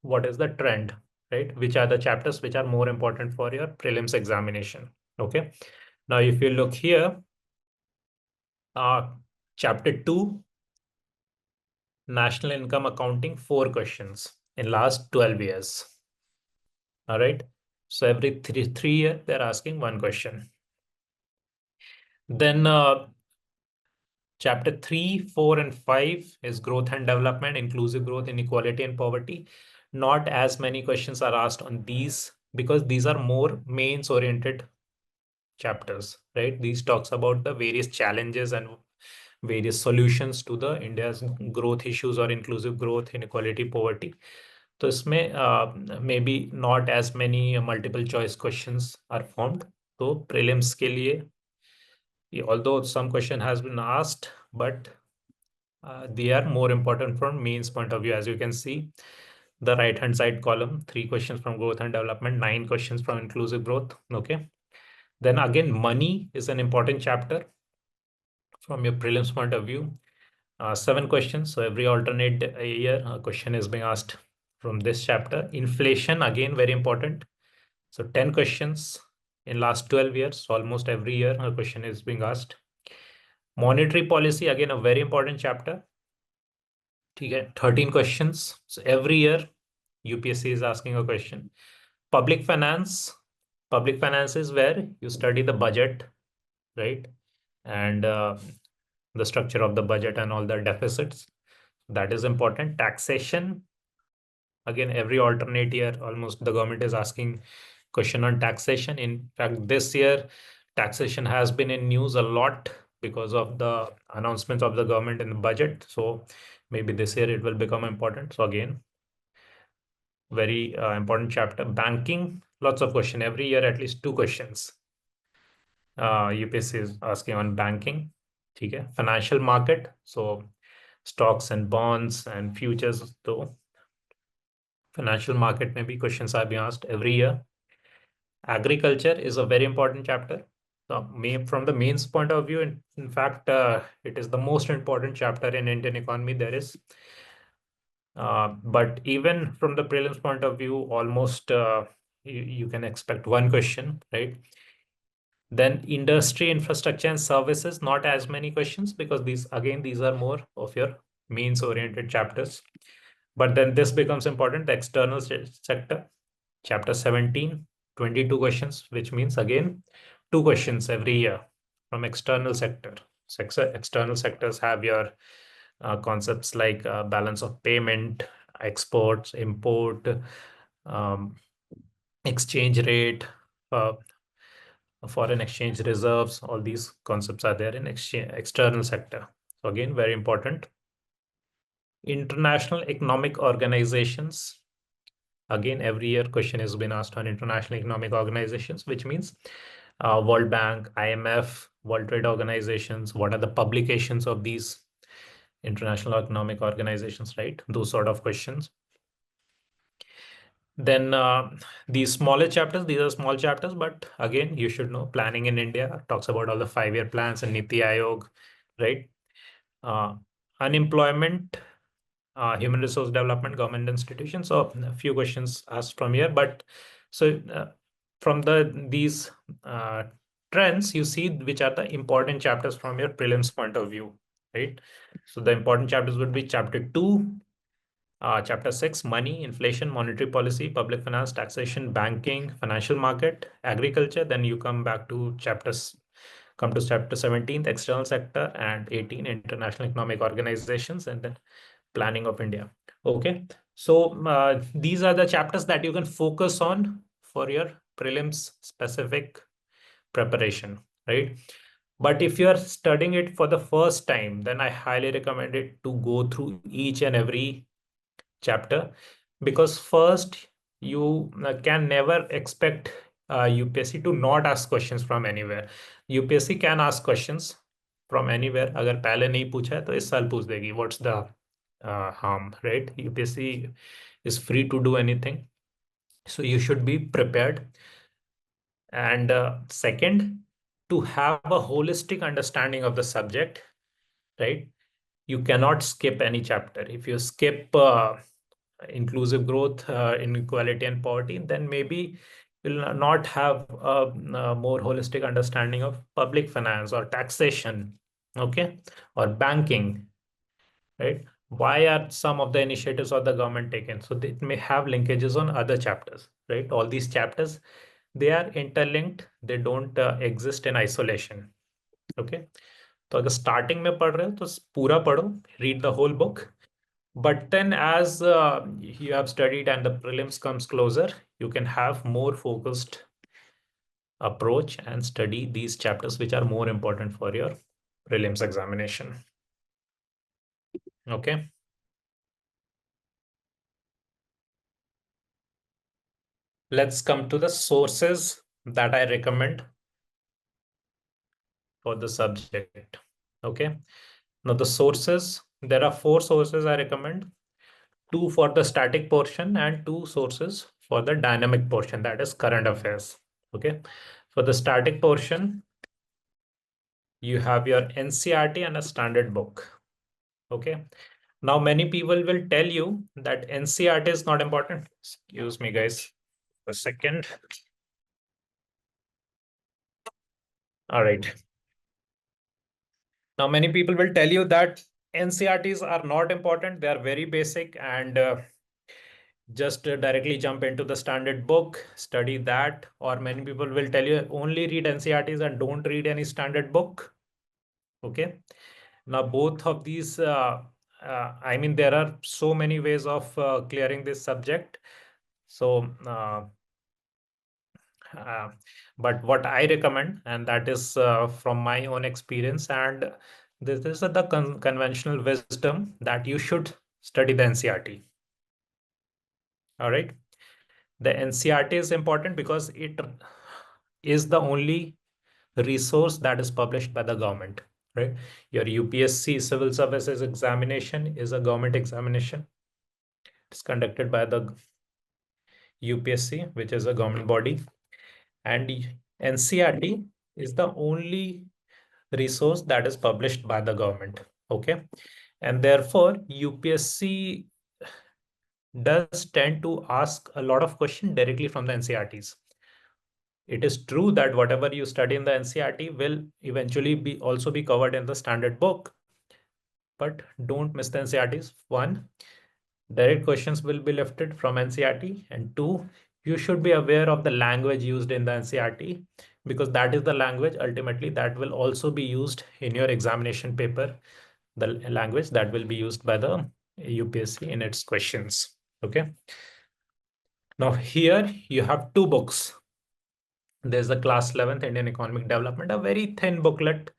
what is the trend, right? Which are the chapters which are more important for your prelims examination. Okay. Now, if you look here, chapter 2, national income accounting, 4 questions in last 12 years. All right. So every three years, they're asking one question. Then chapter 3, 4, and 5 is growth and development, inclusive growth, inequality, and poverty. Not as many questions are asked on these because these are more mains oriented chapters, right? These talks about the various challenges and various solutions to the India's growth issues or inclusive growth, inequality, poverty. तो इसमें maybe not as many multiple choice questions are formed. तो prelims के लिए, although some question has been asked, but they are more important from mains point of view. As you can see, the right hand side column, 3 questions from growth and development, 9 questions from inclusive growth. Okay. Then again, money is an important chapter from your prelims point of view. 7 questions. So every alternate year, a question is being asked from this chapter. Inflation, again, very important. So 10 questions in last 12 years. So almost every year, a question is being asked. Monetary policy, again, a very important chapter. 13 questions. So every year, UPSC is asking a question. Public finance. Public finance is where you study the budget, right? And the structure of the budget and all the deficits. That is important. Taxation. Again, every alternate year, almost the government is asking question on taxation. In fact, this year, taxation has been in news a lot because of the announcements of the government in the budget. So maybe this year it will become important. So again, very important chapter. Banking, lots of question every year, at least 2 questions. UPSC is asking on banking. Okay. Financial market, so stocks and bonds and futures. So financial market, maybe questions are being asked every year. Agriculture is a very important chapter. So from the mains point of view, in fact, it is the most important chapter in Indian economy there is. But even from the prelims point of view, almost you can expect one question, right? Then industry, infrastructure and services, not as many questions because these are more of your means oriented chapters. But then this becomes important, the external sector, chapter 17, 22 questions, which means again 2 questions every year from external sector. So external sectors have your concepts like balance of payment, exports, import, um, exchange rate, uh, foreign exchange reserves. All these concepts are there in external sector. So again, very important. International economic organizations. Again, every year question has been asked on international economic organizations, which means World Bank, IMF, World Trade Organizations. What are the publications of these international economic organizations, right? Those sort of questions. Then these smaller chapters, these are small chapters, but again, you should know planning in India talks about all the 5-year plans and Niti Aayog, right? Uh, Unemployment, human resource development, government institutions. So a few questions asked from here, but so from these trends, you see which are the important chapters from your prelims point of view, right? So the important chapters would be chapter 2, chapter 6, money, inflation, monetary policy, public finance, taxation, banking, financial market, agriculture. Then you come back to chapter 17, external sector, and 18, international economic organizations, and then planning of India. Okay. So these are the chapters that you can focus on for your prelims specific preparation, right? But if you are studying it for the first time, then I highly recommend it to go through each and every chapter, because first you can never expect UPSC to not ask questions from anywhere. UPSC can ask questions from anywhere. अगर पहले नहीं पूछा है तो इस साल पूछ देगी. What's the harm, right? UPSC is free to do anything, so you should be prepared. And second, to have a holistic understanding of the subject, right? You cannot skip any chapter. If you skip inclusive growth, inequality and poverty, then maybe you'll not have a more holistic understanding of public finance or taxation, okay, or banking, right? Why are some of the initiatives of the government taken? So they may have linkages on other chapters, right? All these chapters, they are interlinked. They don't exist in isolation, okay? तो अगर starting में पढ़ रहे हो तो पूरा पढ़ो, read the whole book. But then as you have studied and the prelims comes closer, you can have more focused approach and study these chapters which are more important for your prelims examination. Okay. Let's come to the sources that I recommend for the subject. Okay. Now the sources, there are 4 sources I recommend. 2 for the static portion and 2 sources for the dynamic portion, that is current affairs. Okay. For the static portion, you have your NCERT and a standard book. Okay. Now, many people will tell you that NCERT is not important. Excuse me, guys, a second. All right. Now, many people will tell you that NCERTs are not important. They are very basic, and just directly jump into the standard book, study that. Or many people will tell you only read NCERTs and don't read any standard book. Okay. Now, both of these, I mean, there are so many ways of clearing this subject. So, but what I recommend, and that is from my own experience, and this is the conventional wisdom, that you should study the NCERT. All right. The NCERT is important because it is the only resource that is published by the government, right? Your UPSC Civil Services Examination is a government examination. It's conducted by the UPSC, which is a government body, and NCERT is the only resource that is published by the government. Okay. And therefore, UPSC does tend to ask a lot of questions directly from the NCERTs. It is true that whatever you study in the NCERT will eventually also be covered in the standard book, but don't miss the NCERTs. One, direct questions will be lifted from NCERT, and two, you should be aware of the language used in the NCERT, because that is the language ultimately that will also be used in your examination paper, the language that will be used by the UPSC in its questions. Okay. Now here you have two books. There's the class 11th Indian Economic Development, a very thin booklet.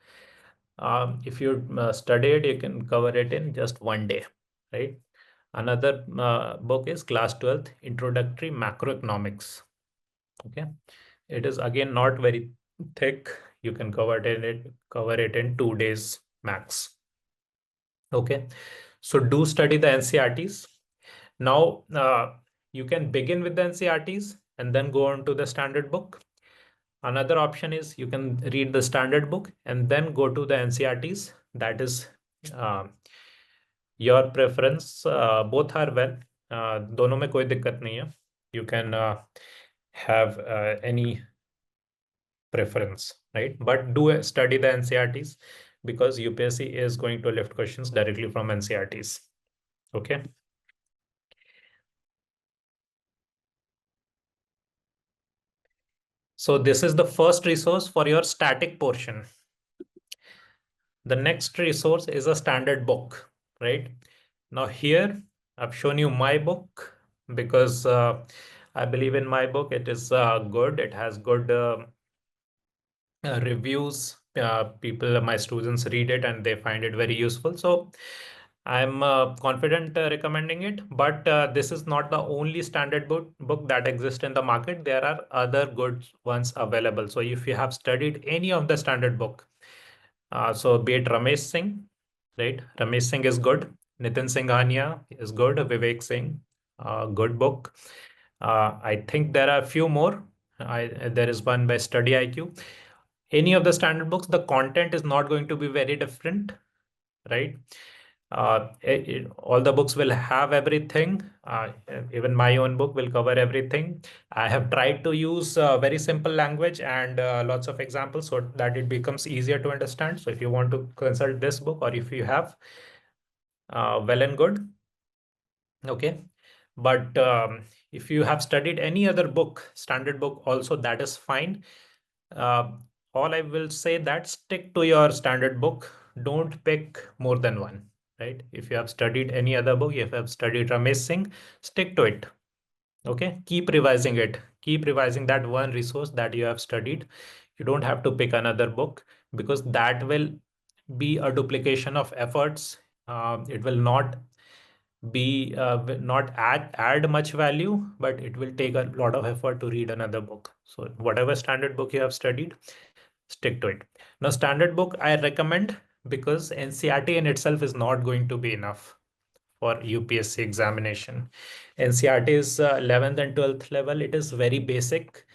If you study it, you can cover it in just one day, right? Another book is class 12th Introductory Macroeconomics. Okay. It is again not very thick. You can cover it in 2 days max. Okay. So do study the NCERTs. Now, you can begin with the NCERTs and then go on to the standard book. Another option is you can read the standard book and then go to the NCERTs. That is your preference. Both are well. दोनों में कोई दिक्कत नहीं है. You can have any preference, right? But do study the NCERTs, because UPSC is going to lift questions directly from NCERTs. Okay. So this is the first resource for your static portion. The next resource is a standard book, right? Now here I've shown you my book because I believe in my book. It is good. It has good reviews. People, my students read it and they find it very useful. So I'm confident recommending it, but this is not the only standard book that exists in the market. There are other good ones available. So if you have studied any of the standard book, so be it Ramesh Singh, right? Ramesh Singh is good. Nitin Singhania is good. Vivek Singh, good book. I think there are a few more. There is one by Study IQ. Any of the standard books, the content is not going to be very different, right? All the books will have everything. Even my own book will cover everything. I have tried to use very simple language and lots of examples so that it becomes easier to understand. So if you want to consult this book, or if you have, well and good. Okay. But if you have studied any other book, standard book also, that is fine. Uh, all I will say that stick to your standard book. Don't pick more than one, right? If you have studied any other book, if you have studied Ramesh Singh, stick to it. Okay. Keep revising it. Keep revising that one resource that you have studied. You don't have to pick another book, because that will be a duplication of efforts. It will not add much value, but it will take a lot of effort to read another book. So whatever standard book you have studied, stick to it. Now, standard book I recommend, because NCERT in itself is not going to be enough for UPSC examination. NCERT is 11th and 12th level. It is very basic.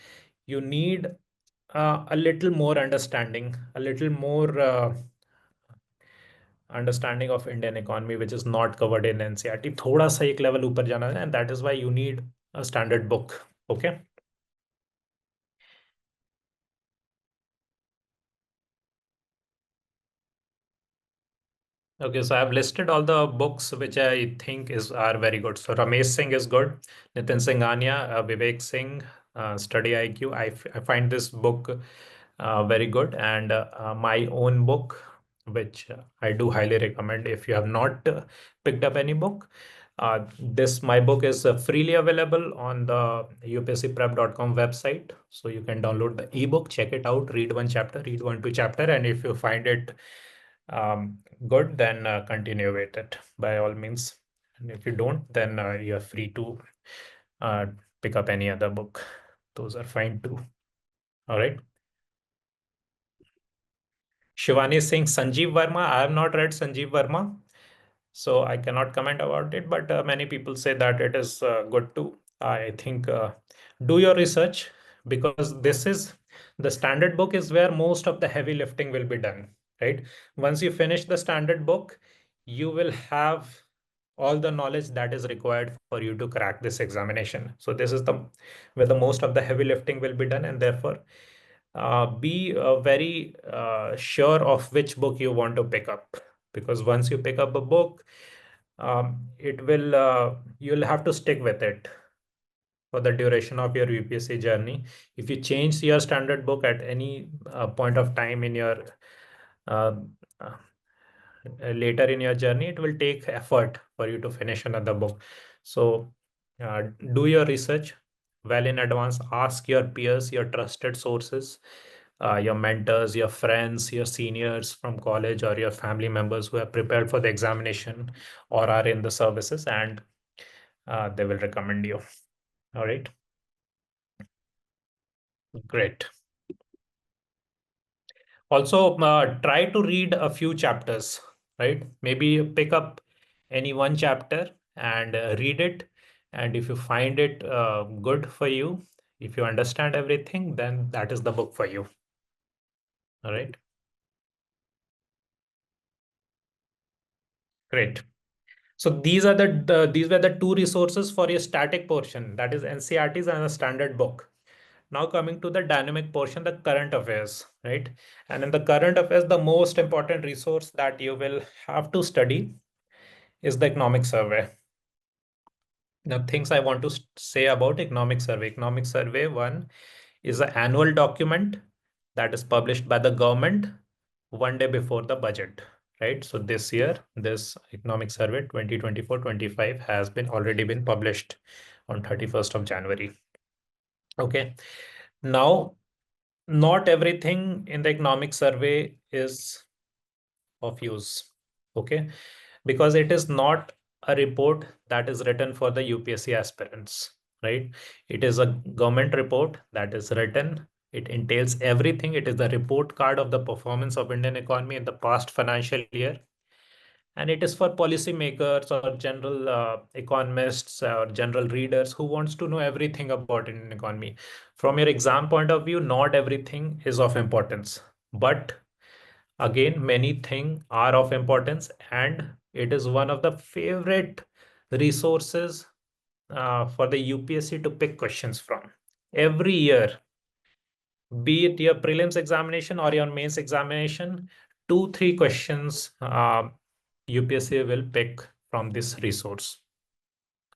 You need a little more understanding, a little more understanding of Indian economy, which is not covered in NCERT. थोड़ा सा एक level ऊपर जाना है, and that is why you need a standard book. Okay. Okay, so I've listed all the books which I think are very good. So Ramesh Singh is good, Nitin Singhania, Vivek Singh, Study IQ. I find this book very good, and my own book, which I do highly recommend if you have not picked up any book. This my book is freely available on the UPSCprep.com website, so you can download the ebook, check it out, read one chapter, read one two chapter, and if you find it good, then continue with it by all means. And if you don't, then you're free to uh, pick up any other book. Those are fine too. All right. Shivani Singh, Sanjeev Verma. I have not read Sanjeev Verma, so I cannot comment about it. But many people say that it is good too. I think do your research, because this is the standard book is where most of the heavy lifting will be done. Right. Once you finish the standard book, you will have all the knowledge that is required for you to crack this examination. So this is the where the most of the heavy lifting will be done, and therefore be very sure of which book you want to pick up, because once you pick up a book, it will you'll have to stick with it for the duration of your UPSC journey. If you change your standard book at any point of time in your uh, uh, later in your journey, it will take effort for you to finish another book. So do your research well in advance. Ask your peers, your trusted sources, your mentors, your friends, your seniors from college, or your family members who have prepared for the examination or are in the services, and they will recommend you. All right, great. Also, try to read a few chapters, right? Maybe pick up any one chapter and read it. And if you find it good for you, if you understand everything, then that is the book for you. All right, great. So these were the two resources for your static portion, that is NCERTs and a standard book. Now coming to the dynamic portion, the current affairs, right? And in the current affairs, the most important resource that you will have to study is the economic survey. Now, things I want to say about economic survey. Economic survey one is an annual document that is published by the government one day before the budget, right? So this year, this economic survey 2024-25 has been already been published on 31st of January. Okay. Now, not everything in the economic survey is of use. Okay. Because it is not a report that is written for the UPSC aspirants, right? It is a government report that is written. It entails everything. It is the report card of the performance of Indian economy in the past financial year. And it is for policymakers or general economists or general readers who wants to know everything about Indian economy. From your exam point of view, not everything is of importance, but again, many things are of importance, and it is one of the favorite resources for the UPSC to pick questions from. Every year, be it your prelims examination or your mains examination, 2-3 questions UPSC will pick from this resource,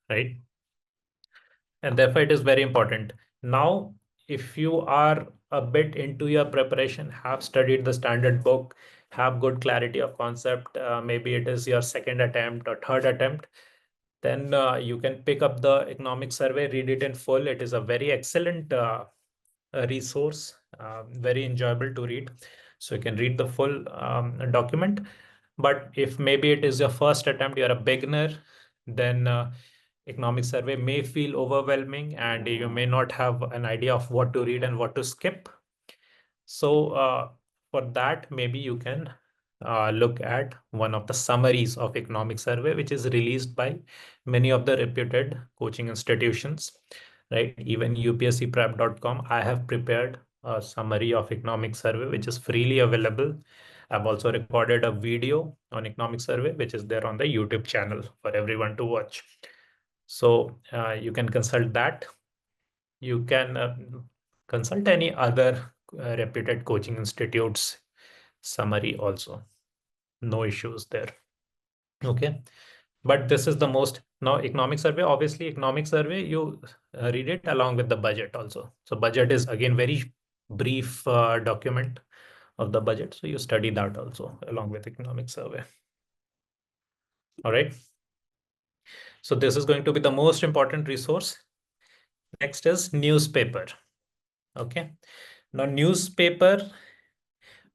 right? And therefore, it is very important. Now, if you are a bit into your preparation, have studied the standard book, have good clarity of concept, maybe it is your second attempt or third attempt, then you can pick up the economic survey, read it in full. It is a very excellent resource, very enjoyable to read. So you can read the full document. But if maybe it is your first attempt, you're a beginner, then economic survey may feel overwhelming and you may not have an idea of what to read and what to skip. So for that, maybe you can look at one of the summaries of economic survey, which is released by many of the reputed coaching institutions, right? Even UPSCprep.com, I have prepared a summary of economic survey, which is freely available. I've also recorded a video on economic survey, which is there on the YouTube channel for everyone to watch. So you can consult that. You can consult any other reputed coaching institutes summary also. No issues there. Okay. But this is the most now economic survey. Obviously, economic survey, you read it along with the budget also. So budget is again very brief document of the budget. So you study that also along with economic survey. All right. So this is going to be the most important resource. Next is newspaper. Okay. Now newspaper,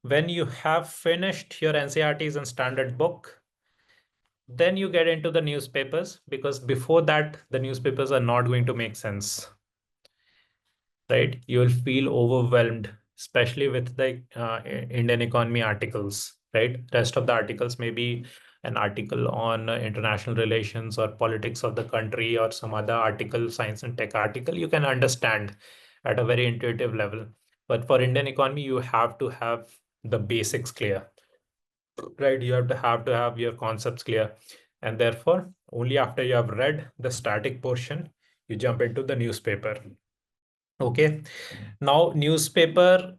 when you have finished your NCERTs and standard book, then you get into the newspapers, because before that, the newspapers are not going to make sense, right? You will feel overwhelmed, especially with the Indian economy articles, right? Rest of the articles may be an article on international relations or politics of the country or some other article, science and tech article, you can understand at a very intuitive level. But for Indian economy, you have to have the basics clear, right? You have to have your concepts clear. And therefore, only after you have read the static portion, you jump into the newspaper. Okay. Now, newspaper,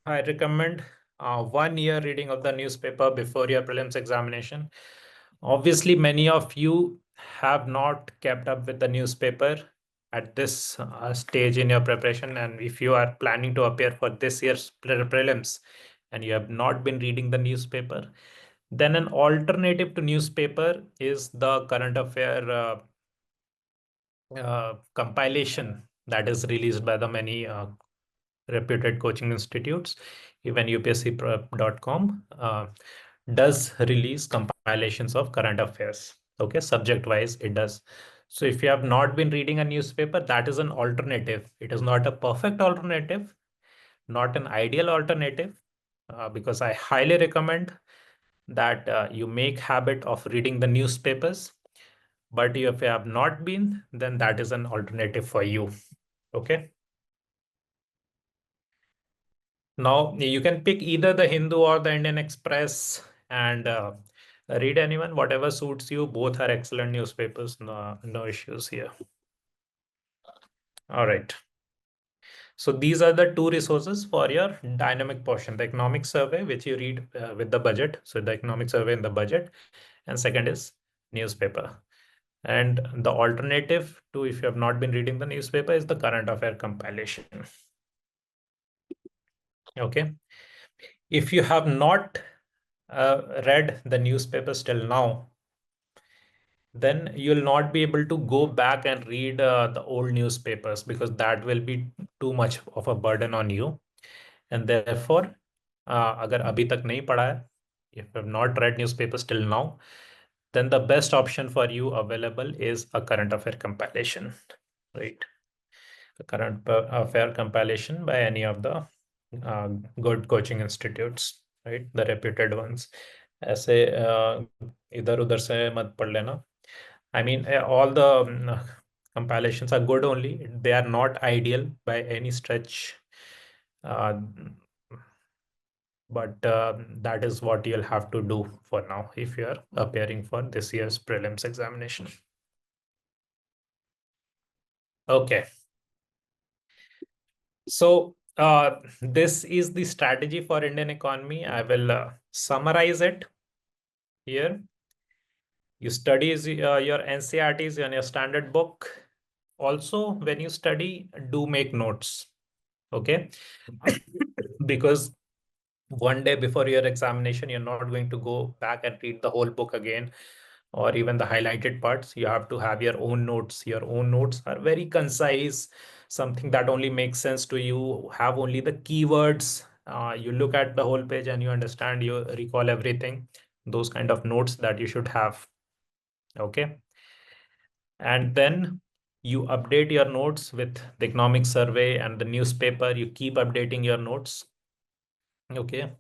I recommend 1 year reading of the newspaper before your prelims examination. Obviously, many of you have not kept up with the newspaper at this stage in your preparation. And if you are planning to appear for this year's prelims and you have not been reading the newspaper, then an alternative to newspaper is the current affair compilation that is released by the many reputed coaching institutes. Even UPSCprep.com does release compilations of current affairs. Okay, subject wise, it does. So if you have not been reading a newspaper, that is an alternative. It is not a perfect alternative, not an ideal alternative, because I highly recommend that you make habit of reading the newspapers. But if you have not been, then that is an alternative for you. Okay. Now you can pick either the Hindu or the Indian Express and read anyone, whatever suits you. Both are excellent newspapers. No issues here. All right. So these are the two resources for your dynamic portion, the economic survey, which you read with the budget. So the economic survey in the budget, and second is newspaper. And the alternative to, if you have not been reading the newspaper, is the current affair compilation. Okay. If you have not read the newspapers till now, then you'll not be able to go back and read the old newspapers, because that will be too much of a burden on you. And therefore, agar abhi tak nahi padha hai, if you have not read newspapers till now, then the best option for you available is a current affair compilation, right? A current affair compilation by any of the good coaching institutes, right? The reputed ones. ऐसे इधर उधर से मत पढ़ लेना. I mean, all the compilations are good only. They are not ideal by any stretch. Uh, but that is what you'll have to do for now if you're appearing for this year's prelims examination. Okay. So this is the strategy for Indian economy. I will summarize it here. You study your NCERTs and your standard book. Also, when you study, do make notes. Okay. Because one day before your examination, you're not going to go back and read the whole book again, or even the highlighted parts. You have to have your own notes. Your own notes are very concise, something that only makes sense to you, have only the keywords. You look at the whole page and you understand, you recall everything. Those kind of notes that you should have. Okay. And then you update your notes with the economic survey and the newspaper. You keep updating your notes. Okay.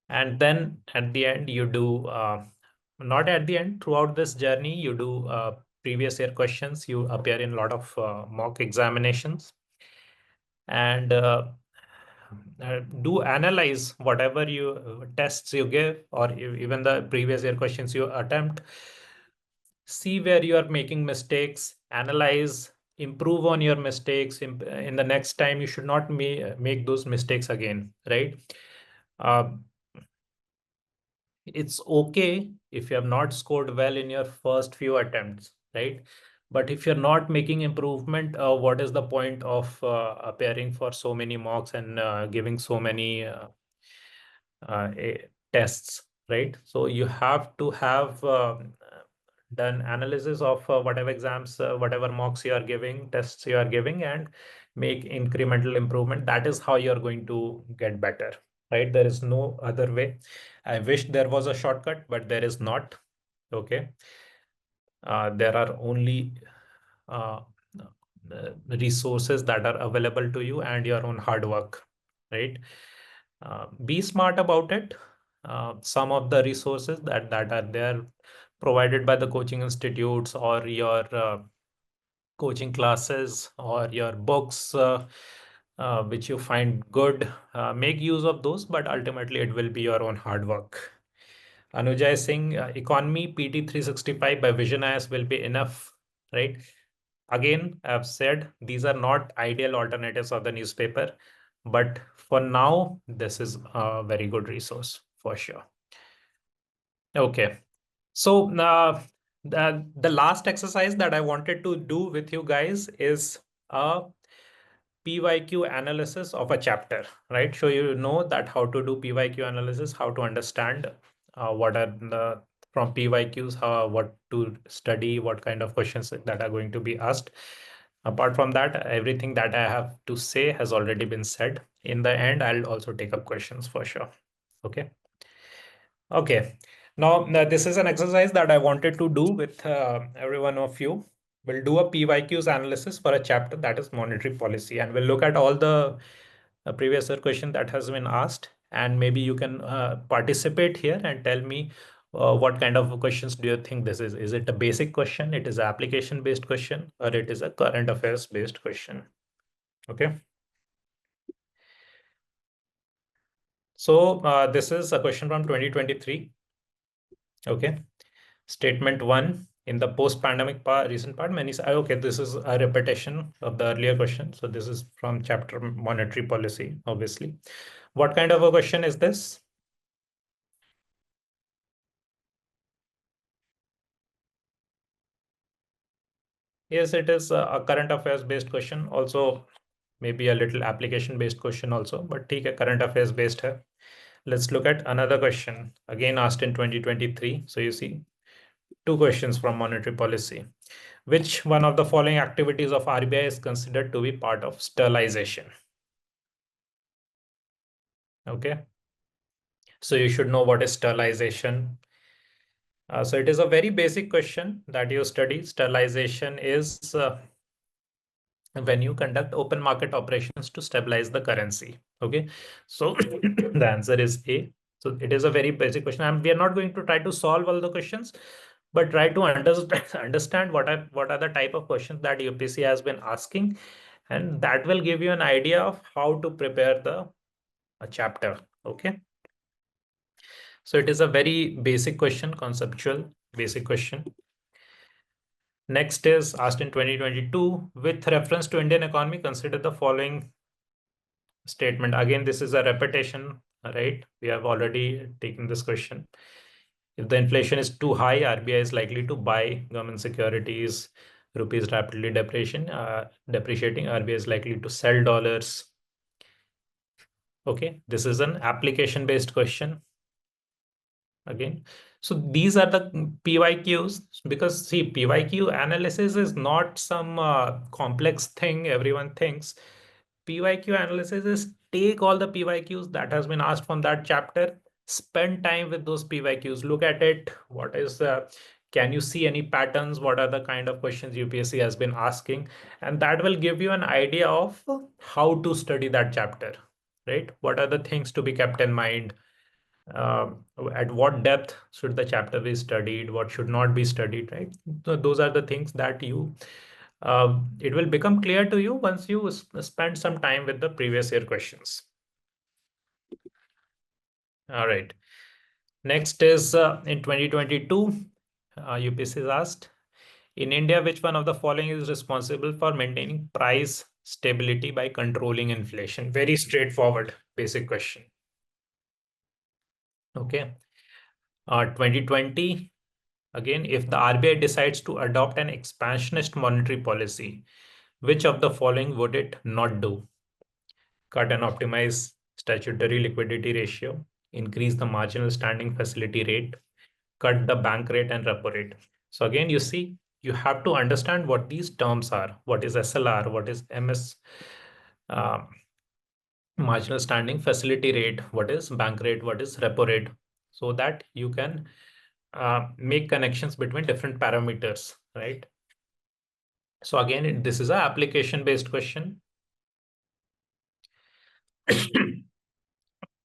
And then at the end, you do, not at the end, throughout this journey, you do previous year questions. You appear in a lot of mock examinations, and do analyze whatever you tests you give, or even the previous year questions you attempt. See where you are making mistakes, analyze, improve on your mistakes. In the next time, you should not make those mistakes again, right? It's okay if you have not scored well in your first few attempts, right? But if you're not making improvement, what is the point of appearing for so many mocks and giving so many tests, right? So you have to have done analysis of whatever exams, whatever mocks you are giving, tests you are giving, and make incremental improvement. That is how you're going to get better, right? There is no other way. I wish there was a shortcut, but there is not. Okay. There are only resources that are available to you and your own hard work, right? Be smart about it. Some of the resources that are there provided by the coaching institutes, or your coaching classes, or your books, which you find good, make use of those, but ultimately it will be your own hard work. Anujay Singh, economy PT 365 by Vision IS will be enough, right? Again, I've said these are not ideal alternatives of the newspaper, but for now, this is a very good resource for sure. Okay. So the last exercise that I wanted to do with you guys is a PYQ analysis of a chapter, right? So you know that how to do PYQ analysis, how to understand what are the from PYQs, what to study, what kind of questions that are going to be asked. Apart from that, everything that I have to say has already been said. In the end, I'll also take up questions for sure. Okay. Okay. Now, this is an exercise that I wanted to do with every one of you. We'll do a PYQs analysis for a chapter that is monetary policy, and we'll look at all the previous year question that has been asked, and maybe you can participate here and tell me what kind of questions do you think this is? Is it a basic question? It is an application-based question, or it is a current affairs-based question? Okay. So this is a question from 2023. Okay. Statement 1 in the post-pandemic recent part, many say, okay, this is a repetition of the earlier question. So this is from chapter monetary policy, obviously. What kind of a question is this? Yes, it is a current affairs based question. Also, maybe a little application based question also, but take a current affairs based hai. Let's look at another question again asked in 2023. So you see two questions from monetary policy. Which one of the following activities of RBI is considered to be part of sterilization? Okay. So you should know what is sterilization. So it is a very basic question that you study. Sterilization is when you conduct open market operations to stabilize the currency. Okay. So the answer is A. So it is a very basic question. And we are not going to try to solve all the questions, but try to understand what are the type of questions that UPSC has been asking. And that will give you an idea of how to prepare the chapter. Okay. So it is a very basic question, conceptual basic question. Next is asked in 2022, with reference to Indian economy, consider the following statement. Again, this is a repetition, right? We have already taken this question. If the inflation is too high, RBI is likely to buy government securities. Rupees rapidly depreciating, RBI is likely to sell dollars. Okay, this is an application-based question. Again, so these are the PYQs, because see, PYQ analysis is not some complex thing everyone thinks. PYQ analysis is take all the PYQs that has been asked from that chapter, spend time with those PYQs, look at it. What is can you see any patterns? What are the kind of questions UPSC has been asking? And that will give you an idea of how to study that chapter, right? What are the things to be kept in mind? At what depth should the chapter be studied? What should not be studied, right? So those are the things that it will become clear to you once you spend some time with the previous year questions. All right. Next is in 2022, UPSC is asked, in India, which one of the following is responsible for maintaining price stability by controlling inflation? Very straightforward, basic question. Okay. 2020, again, if the RBI decides to adopt an expansionist monetary policy, which of the following would it not do? Cut and optimize statutory liquidity ratio, increase the marginal standing facility rate, cut the bank rate and repo rate. So again, you see, you have to understand what these terms are. What is SLR? What is MS? Marginal standing facility rate? What is bank rate? What is repo rate? So that you can make connections between different parameters, right? So again, this is an application-based question.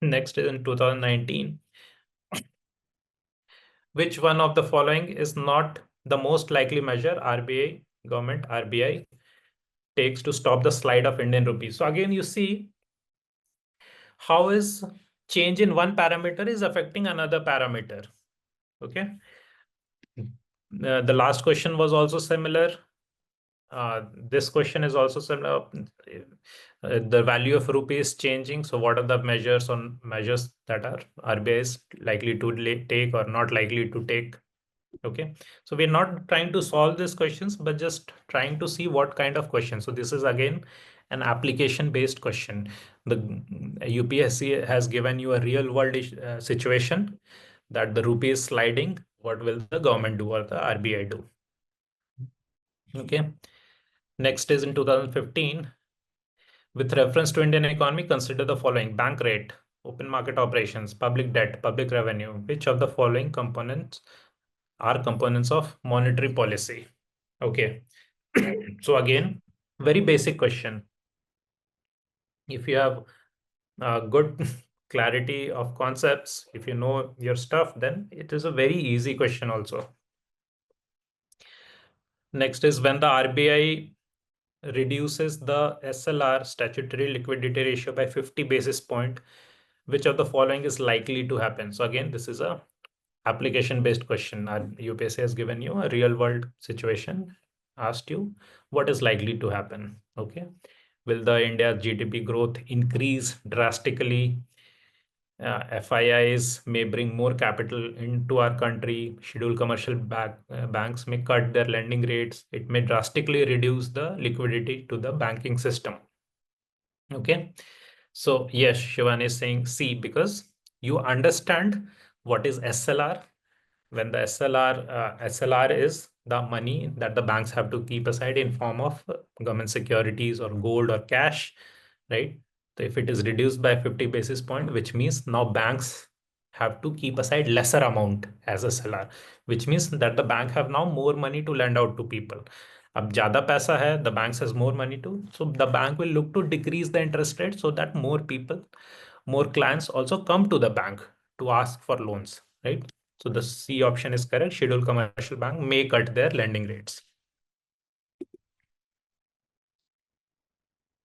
Next is in 2019. Which one of the following is not the most likely measure RBI takes to stop the slide of Indian rupee? So again, you see how is change in one parameter is affecting another parameter. Okay. The last question was also similar. This question is also similar. The value of rupee is changing. So what are the measures that are RBI is likely to take or not likely to take? Okay. So we're not trying to solve these questions, but just trying to see what kind of question. So this is again an application based question. The UPSC has given you a real world situation that the rupee is sliding. What will the government do or the RBI do? Okay. Next is in 2015. With reference to Indian economy, consider the following: bank rate, open market operations, public debt, public revenue. Which of the following components are components of monetary policy? Okay. So again, very basic question. If you have good clarity of concepts, if you know your stuff, then it is a very easy question also. Next is when the RBI reduces the SLR, statutory liquidity ratio, by 50 basis point, which of the following is likely to happen? So again, this is a application based question. UPSC has given you a real world situation, asked you what is likely to happen. Okay. Will the India GDP growth increase drastically? FIIs may bring more capital into our country. Scheduled commercial banks may cut their lending rates. It may drastically reduce the liquidity to the banking system. Okay. So yes, Shivan is saying C because you understand what is SLR. When the SLR is the money that the banks have to keep aside in form of government securities or gold or cash, right? So if it is reduced by 50 basis point, which means now banks have to keep aside lesser amount as SLR, which means that the bank have now more money to lend out to people. अब ज्यादा पैसा है, the banks has more money too, so the bank will look to decrease the interest rate so that more people, more clients also come to the bank to ask for loans, right? So the C option is correct. Scheduled commercial bank may cut their lending rates.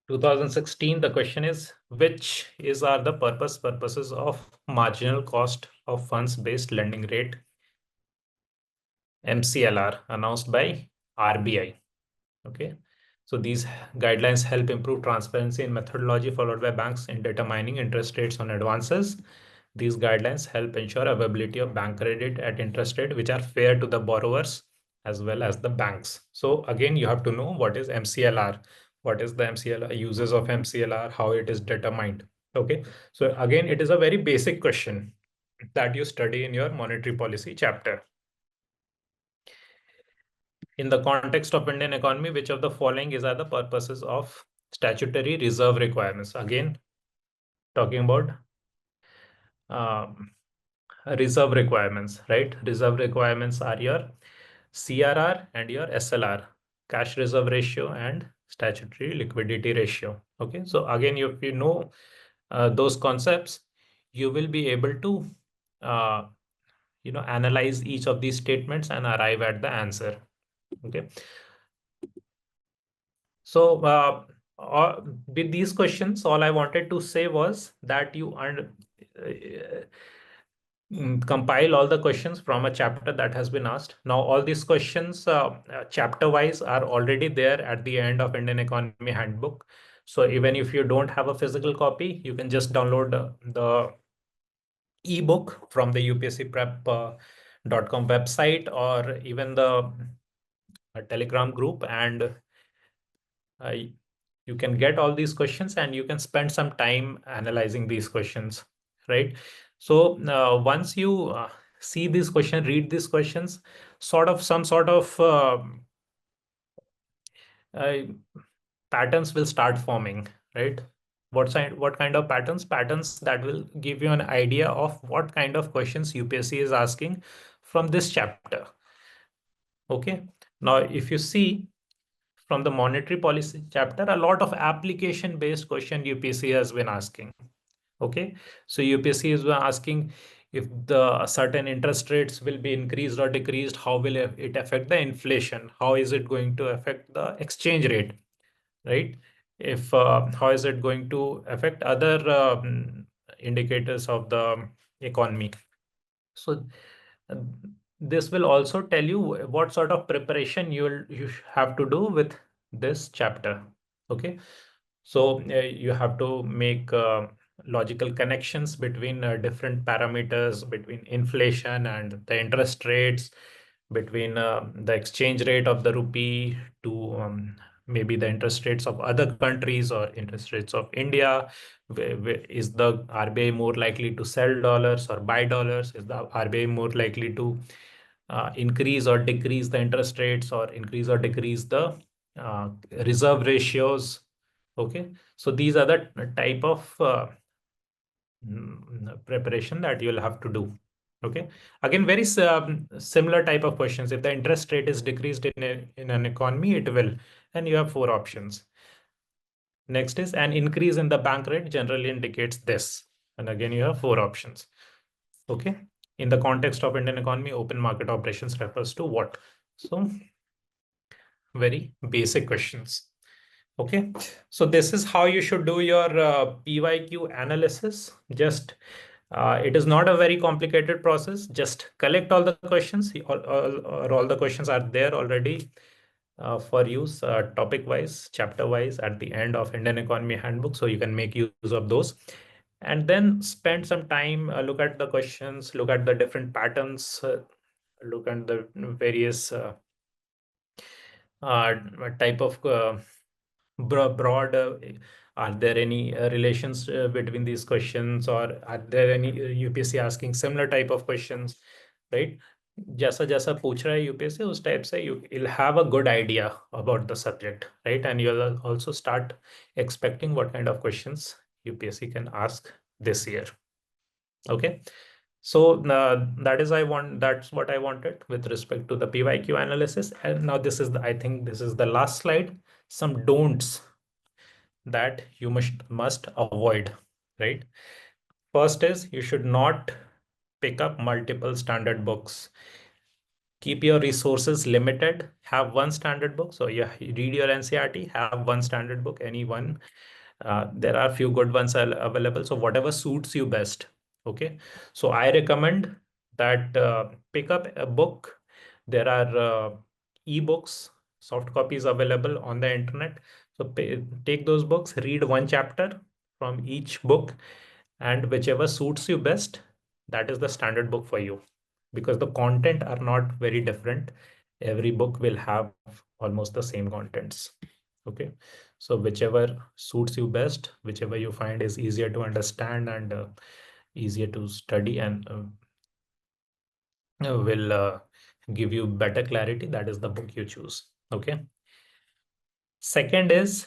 2016, the question is, which are the purposes of marginal cost of funds based lending rate, MCLR, announced by RBI? Okay. So these guidelines help improve transparency in methodology followed by banks in determining interest rates on advances. These guidelines help ensure availability of bank credit at interest rate which are fair to the borrowers as well as the banks. So again, you have to know what is MCLR, what is the MCLR, uses of MCLR, how it is determined. Okay. So again, it is a very basic question that you study in your monetary policy chapter. In the context of Indian economy, which of the following are the purposes of statutory reserve requirements? Again, talking about reserve requirements, right? Reserve requirements are your CRR and your SLR, cash reserve ratio and statutory liquidity ratio. Okay, so again, if you know those concepts, you will be able to analyze each of these statements and arrive at the answer. Okay. So with these questions, all I wanted to say was that you compile all the questions from a chapter that has been asked. Now, all these questions chapter-wise are already there at the end of Indian Economy Handbook. So even if you don't have a physical copy, you can just download the ebook from the UPSCprep.com website or even the Telegram group, and you can get all these questions and you can spend some time analyzing these questions, right? So once you see these questions, read these questions, some sort of uh, patterns will start forming, right? What kind of patterns? Patterns that will give you an idea of what kind of questions UPSC is asking from this chapter. Okay. Now, if you see from the monetary policy chapter, a lot of application based question UPSC has been asking. Okay, so UPSC is asking if the certain interest rates will be increased or decreased, how will it affect the inflation? How is it going to affect the exchange rate, right? If how is it going to affect other indicators of the economy? So this will also tell you what sort of preparation you have to do with this chapter. Okay, so you have to make logical connections between different parameters, between inflation and the interest rates, between the exchange rate of the rupee to maybe the interest rates of other countries or interest rates of India. Is the RBI more likely to sell dollars or buy dollars? Is the RBI more likely to increase or decrease the interest rates, or increase or decrease the reserve ratios? Okay, so these are the type of preparation that you'll have to do. Okay, again, very similar type of questions. If the interest rate is decreased in an economy, it will, and you have four options. Next is an increase in the bank rate generally indicates this, and again you have four options. Okay, in the context of Indian economy, open market operations refers to what? So very basic questions. Okay, so this is how you should do your PYQ analysis. Just it is not a very complicated process. Just collect all the questions. All the questions are there already for use topic wise, chapter wise at the end of Indian Economy Handbook. So you can make use of those. And then spend some time, look at the questions, look at the different patterns, look at the various type of broad are there any relations between these questions, or are there any UPSC asking similar type of questions, right? जैसा जैसा पूछ रहा है UPSC उस type से you'll have a good idea about the subject, right? And you'll also start expecting what kind of questions UPSC can ask this year. Okay, so that's what I wanted with respect to the PYQ analysis. And now this is I think this is the last slide. Some don'ts that you must avoid, right? First is you should not pick up multiple standard books. Keep your resources limited. Have one standard book. So you read your NCERT, have one standard book, any one. There are few good ones available. So whatever suits you best. Okay. So I recommend that pick up a book. There are e-books, soft copies available on the internet. So take those books, read one chapter from each book, and whichever suits you best, that is the standard book for you, because the content are not very different. Every book will have almost the same contents. Okay, so whichever suits you best, whichever you find is easier to understand and easier to study, and will give you better clarity, that is the book you choose. Okay. Second is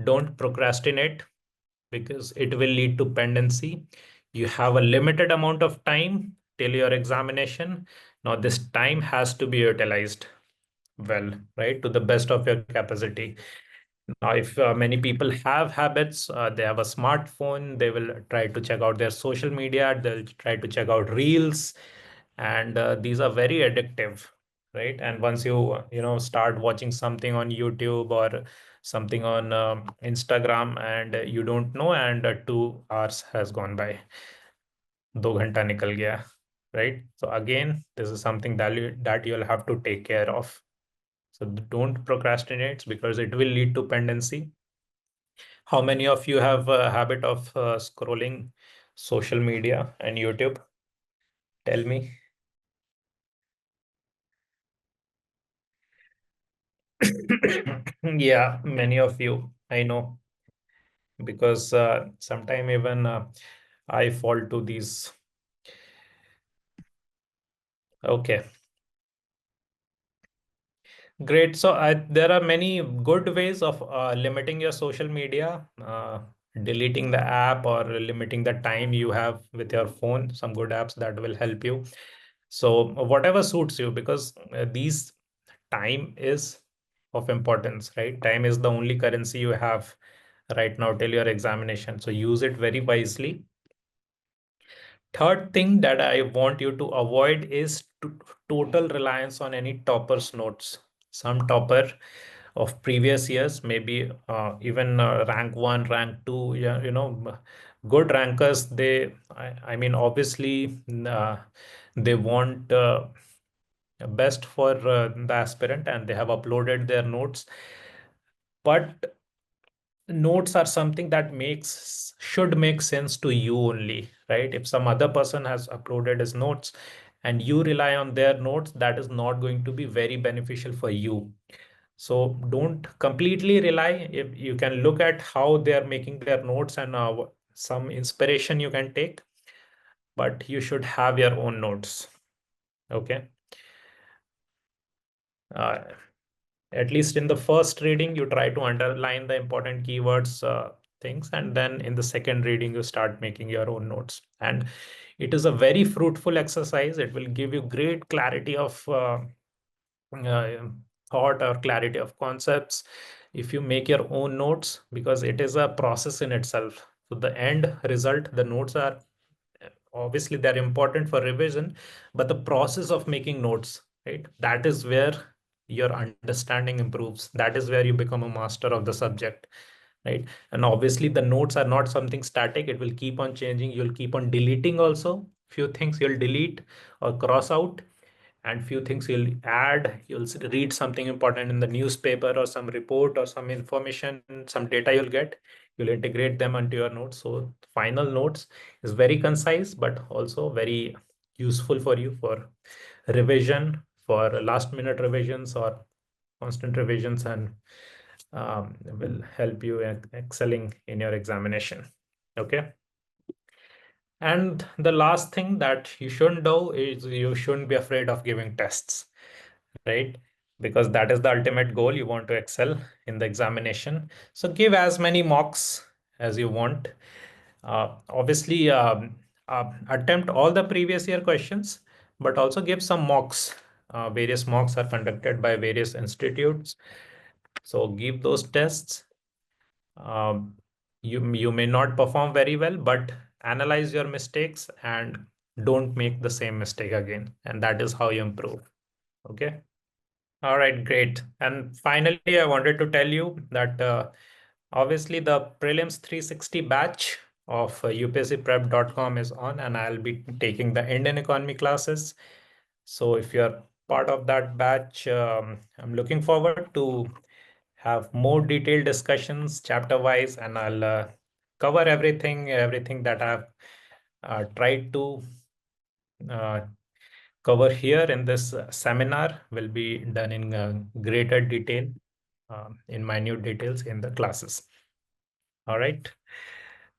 don't procrastinate, because it will lead to pendency. You have a limited amount of time till your examination. Now this time has to be utilized well, right, to the best of your capacity. Now, if many people have habits, they have a smartphone, they will try to check out their social media, they'll try to check out reels, and these are very addictive, right? And once start watching something on YouTube or something on Instagram, and you don't know, and 2 hours has gone by, 2 घंटा निकल गया, right? So again, this is something that you'll have to take care of. So don't procrastinate, because it will lead to pendency. How many of you have a habit of scrolling social media and YouTube? Tell me. Yeah, many of you, I know, because sometime even I fall to these. Okay, great. So there are many good ways of limiting your social media, deleting the app or limiting the time you have with your phone. Some good apps that will help you. So whatever suits you, because these time is of importance, right? Time is the only currency you have right now till your examination. So use it very wisely. Third thing that I want you to avoid is total reliance on any topper's notes. Some topper of previous years, maybe even rank 1, rank 2, yeah, good rankers, I mean, obviously, they want best for the aspirant, and they have uploaded their notes. But notes are something that should make sense to you only, right? If some other person has uploaded his notes and you rely on their notes, that is not going to be very beneficial for you. So don't completely rely. If you can look at how they are making their notes, and some inspiration you can take, but you should have your own notes. Okay. Uh, at least in the first reading, you try to underline the important keywords, things, and then in the second reading, you start making your own notes. And it is a very fruitful exercise. It will give you great clarity of uh, thought or clarity of concepts if you make your own notes, because it is a process in itself. So the end result, the notes are obviously they're important for revision, but the process of making notes, right, that is where your understanding improves. That is where you become a master of the subject, right? And obviously the notes are not something static. It will keep on changing. You'll keep on deleting also. Few things you'll delete or cross out, and few things you'll add. You'll read something important in the newspaper or some report or some information, some data you'll get. You'll integrate them onto your notes. So final notes is very concise, but also very useful for you for revision, for last minute revisions or constant revisions, and will help you excelling in your examination. Okay. And the last thing that you shouldn't do is you shouldn't be afraid of giving tests, right? Because that is the ultimate goal. You want to excel in the examination. So give as many mocks as you want. Obviously, attempt all the previous year questions, but also give some mocks. Various mocks are conducted by various institutes. So give those tests. Um, you may not perform very well, but analyze your mistakes and don't make the same mistake again. And that is how you improve. Okay. All right, great. And finally, I wanted to tell you that obviously the prelims 360 batch of UPSCprep.com is on, and I'll be taking the Indian economy classes. So if you're part of that batch, I'm looking forward to have more detailed discussions chapter wise, and I'll cover everything that I've tried to uh, cover here in this seminar will be done in greater detail, in minute details in the classes. All right.